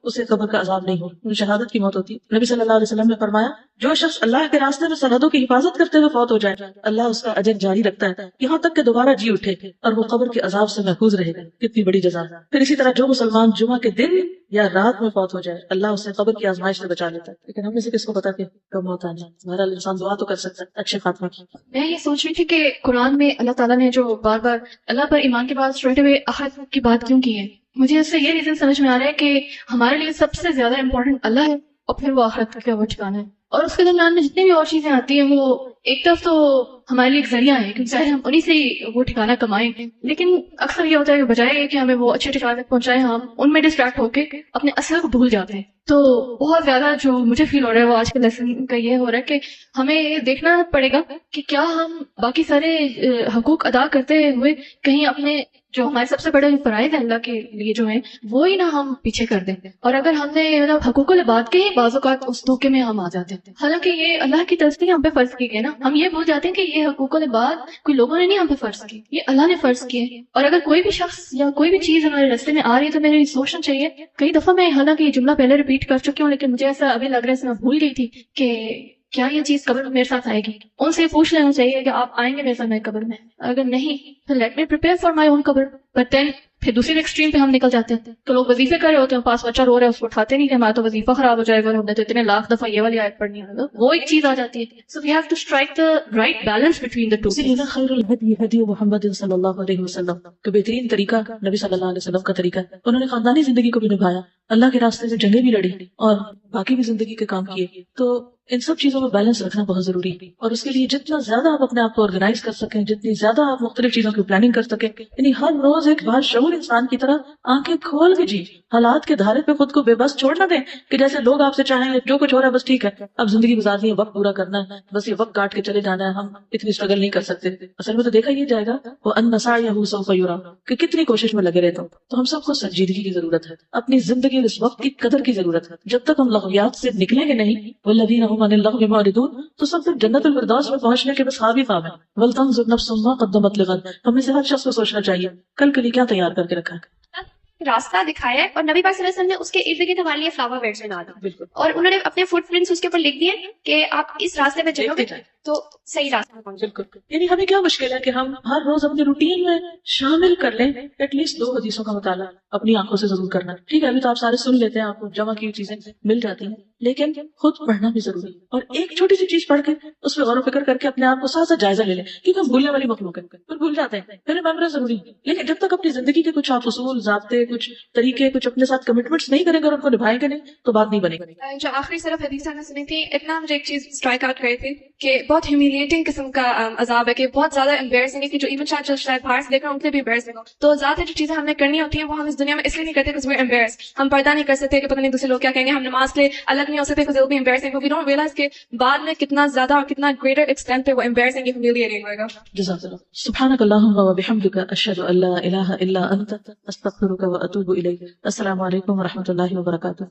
اسے قبر کا عذاب نہیں ہو, شہادت کی موت ہوتی. نبی صلی اللہ علیہ وسلم نے فرمایا جو شخص اللہ کے راستے میں سرحدوں کی حفاظت کرتے ہوئے فوت ہو جائے اللہ اس کا اجر جاری رکھتا ہے یہاں تک کہ دوبارہ جی اٹھے اور وہ قبر کے عذاب سے محفوظ رہے گا. کتنی بڑی جزا. پھر اسی طرح جو مسلمان جمعہ کے دن یا رات میں فوت ہو جائے اللہ اسے قبر کی آزمائش سے بچا لیتا ہے. لیکن ہم میں سے کس کو پتا کہ کب موت آنا ہے. بہرحال انسان دعا تو کر سکتا ہے اچھے خاتمہ کی. میں یہ سوچ رہی تھی کہ قرآن میں اللہ تعالیٰ نے جو بار بار اللہ پر ایمان کے بعد اسٹریٹ اوے آخرت کی بات کیوں کی ہے, مجھے اس سے یہ ریزن سمجھ میں آ رہا ہے کہ ہمارے لیے سب سے زیادہ امپورٹنٹ اللہ ہے اور پھر وہ آخرت کا وہ ٹھکانا ہے, اور اس کے درمیان میں جتنی بھی اور چیزیں آتی ہیں وہ ایک طرف تو ہمارے لیے ایک ذریعہ ہے، کیونکہ ظاہر ہم انہیں سے وہ ٹھکانہ کمائیں، لیکن اکثر یہ ہوتا ہے کہ بجائے کہ ہمیں وہ اچھے ٹھکانے پہنچائیں، ہم ان میں ڈسٹریکٹ ہو کے اپنے اصل کو بھول جاتے ہیں. تو بہت زیادہ جو مجھے فیل ہو رہا ہے وہ آج کے لیسن کا یہ ہو رہا ہے کہ ہمیں یہ دیکھنا پڑے گا کہ کیا ہم باقی سارے حقوق ادا کرتے ہوئے کہیں اپنے جو ہمارے سب سے بڑے فرائض ہیں اللہ کے لیے جو ہیں وہ ہی نہ ہم پیچھے کر دیں. اور اگر ہم نے مطلب حقوق العباد کے ہی بعض اوقات اس دھوکے میں ہم آ جاتے ہیں، حالانکہ یہ اللہ کی طرف سے ہم پہ فرض کی گئے نا. ہم یہ بھول جاتے ہیں کہ یہ حقوق العباد کوئی لوگوں نے نہیں ہم پہ فرض کی، یہ اللہ نے فرض کیے. اور اگر کوئی بھی شخص یا کوئی بھی چیز ہمارے راستے میں آ رہی ہے تو میرے سوچنا چاہیے. کئی دفعہ میں حالانکہ یہ جملہ پہلے ریپیٹ کر چکی ہوں، لیکن مجھے ایسا ابھی لگ رہا ہے میں بھول گئی تھی کہ کیا یہ چیز قبر میں میرے ساتھ آئے گی. ان سے پوچھ لینا چاہیے کہ آپ آئیں گے میرے ساتھ میری قبر میں، اگر نہیں تو let me prepare for my own قبر. بٹ دین پھر دوسری ایکسٹریم پہ ہم نکل جاتے ہیں تو لوگ وظیفے کر رہے ہوتے ہیں، پاس بچہ رو رہا ہے اس کو اٹھاتے نہیں کہ ہمارا تو وظیفہ خراب ہو جائے گا، ہم نے تو اتنے لاکھ دفعہ یہ والی آیت پڑھنی ہے، وہ ایک چیز آ جاتی ہے. So we have to strike the right balance between the two. اسی لیے نا خیر الہدی ہدی محمد صلی اللہ علیہ وسلم کا بہترین طریقہ نبی صلی اللہ علیہ وسلم کا طریقہ ہے. انہوں نے خاندانی زندگی کو بھی نبھایا، اللہ کے راستے سے جنگیں بھی لڑی اور باقی بھی زندگی کے کام کیے. تو ان سب چیزوں میں بیلنس رکھنا بہت ضروری ہے، اور اس کے لیے جتنا زیادہ آپ اپنے آپ کو آرگنائز کر سکیں، جتنی زیادہ آپ مختلف چیزوں کی پلاننگ کر سکیں، یعنی ہر روز ایک باشعور انسان کی طرح آنکھیں کھول کے جی، حالات کے دھارے پہ خود کو بے بس چھوڑ نہ دیں کہ جیسے لوگ آپ سے چاہیں جو کچھ ہو رہا ہے بس ٹھیک ہے، اب زندگی گزارنی ہے، وقت پورا کرنا ہے، بس یہ وقت کاٹ کے چلے جانا ہے، ہم اتنی اسٹرگل نہیں کر سکتے. اصل میں تو دیکھا یہ جائے گا وہ ان سعیہ سوف یرا کہ کتنی کوشش میں لگے رہتا ہوں. تو ہم سب کو سنجیدگی کی ضرورت ہے، اپنی زندگی اس وقت کی قدر کی ضرورت ہے. جب تک ہم لغویات سے نکلیں گے نہیں، والذین هم عن اللغو معرضون، تو سب تک جنت الفردوس میں پہنچنے کے بس خواب ہی خواب ہے. ولتنظر نفس ما قدمت لغد، ہمیں سے ہر شخص کو سوچنا چاہیے کل کے لیے کیا تیار کر کے رکھا ہے. راستہ دکھایا ہے اور نبی پاک صلی اللہ علیہ وسلم نے اس کے ارد گرد ہمارے لیے فلاور بیڈس بنا دی، بالکل. اور انہوں نے اپنے فٹ پرنٹس اس کے اوپر لکھ دیے کہ آپ اس راستے پہ چلو گے دیکھتے جائیں. تو صحیح راستہ پہنچو. بالکل. یعنی ہمیں کیا مشکل ہے کہ ہم ہر روز اپنے روٹین میں شامل کر لیں ایٹ لیسٹ 2 حدیثوں کا مطالعہ اپنی آنکھوں سے ضرور کرنا. ٹھیک ہے ابھی تو آپ سارے سن لیتے ہیں، آپ کو جمع کی چیزیں مل جاتی ہیں، لیکن خود پڑھنا بھی ضروری ہے. اور ایک چھوٹی سی چیز پڑھ کے اس پہ غور و فکر کر کے اپنے آپ کو ساتھ ساتھ جائزہ لے لیں، کیونکہ ہم بھولنے والی مخلوق ہیں، پھر بھول جاتے ہیں، پھر ریممبرنس ضروری ہے. لیکن جب تک اپنی زندگی کے کچھ آپ اصول، ضابطے، کچھ طریقے، کچھ اپنے ساتھ کمٹمنٹس نہیں کریں گے اور ان کو نبھائیں گے نہیں تو بات نہیں بنے گی. جو آخری صرف حدیث نے سنی تھی، اتنا مجھے ایک چیز اسٹرائک آؤٹ کری تھی کہ بہت ہیومیلیٹنگ قسم کا عذاب ہے، کہ بہت زیادہ امبیرسنگ ہے، کہ جو ایون شاید باہر سے دیکھ رہے ہیں ان سے بھی امبیرسنگ ہو. تو زیادہ جو چیزیں ہم نے کرنی ہوتی ہیں وہ ہم اس دنیا میں اس لیے نہیں کرتے کہ امبیرس، ہم پردہ نہیں کر سکتے کہ پتہ نہیں دوسرے لوگ کیا کہیں گے، ہم نماز کے لیے الگ نہیں ہو سکتے کہ بھی امبیرسنگ ہو. وی ڈونٹ ریئلائز کہ بعد میں کتنا زیادہ اور کتنا گریٹر ایکسٹینٹ پہ وہ امبیرسنگ ہیومیلیٹنگ ہوئے گا. جزاک اللہ. سبحانک اللہم و بحمدک، اشہد ان لا الہ الا انت، استغفرک و اتوب الیک. السلام علیکم و رحمۃ اللہ وبرکاتہ.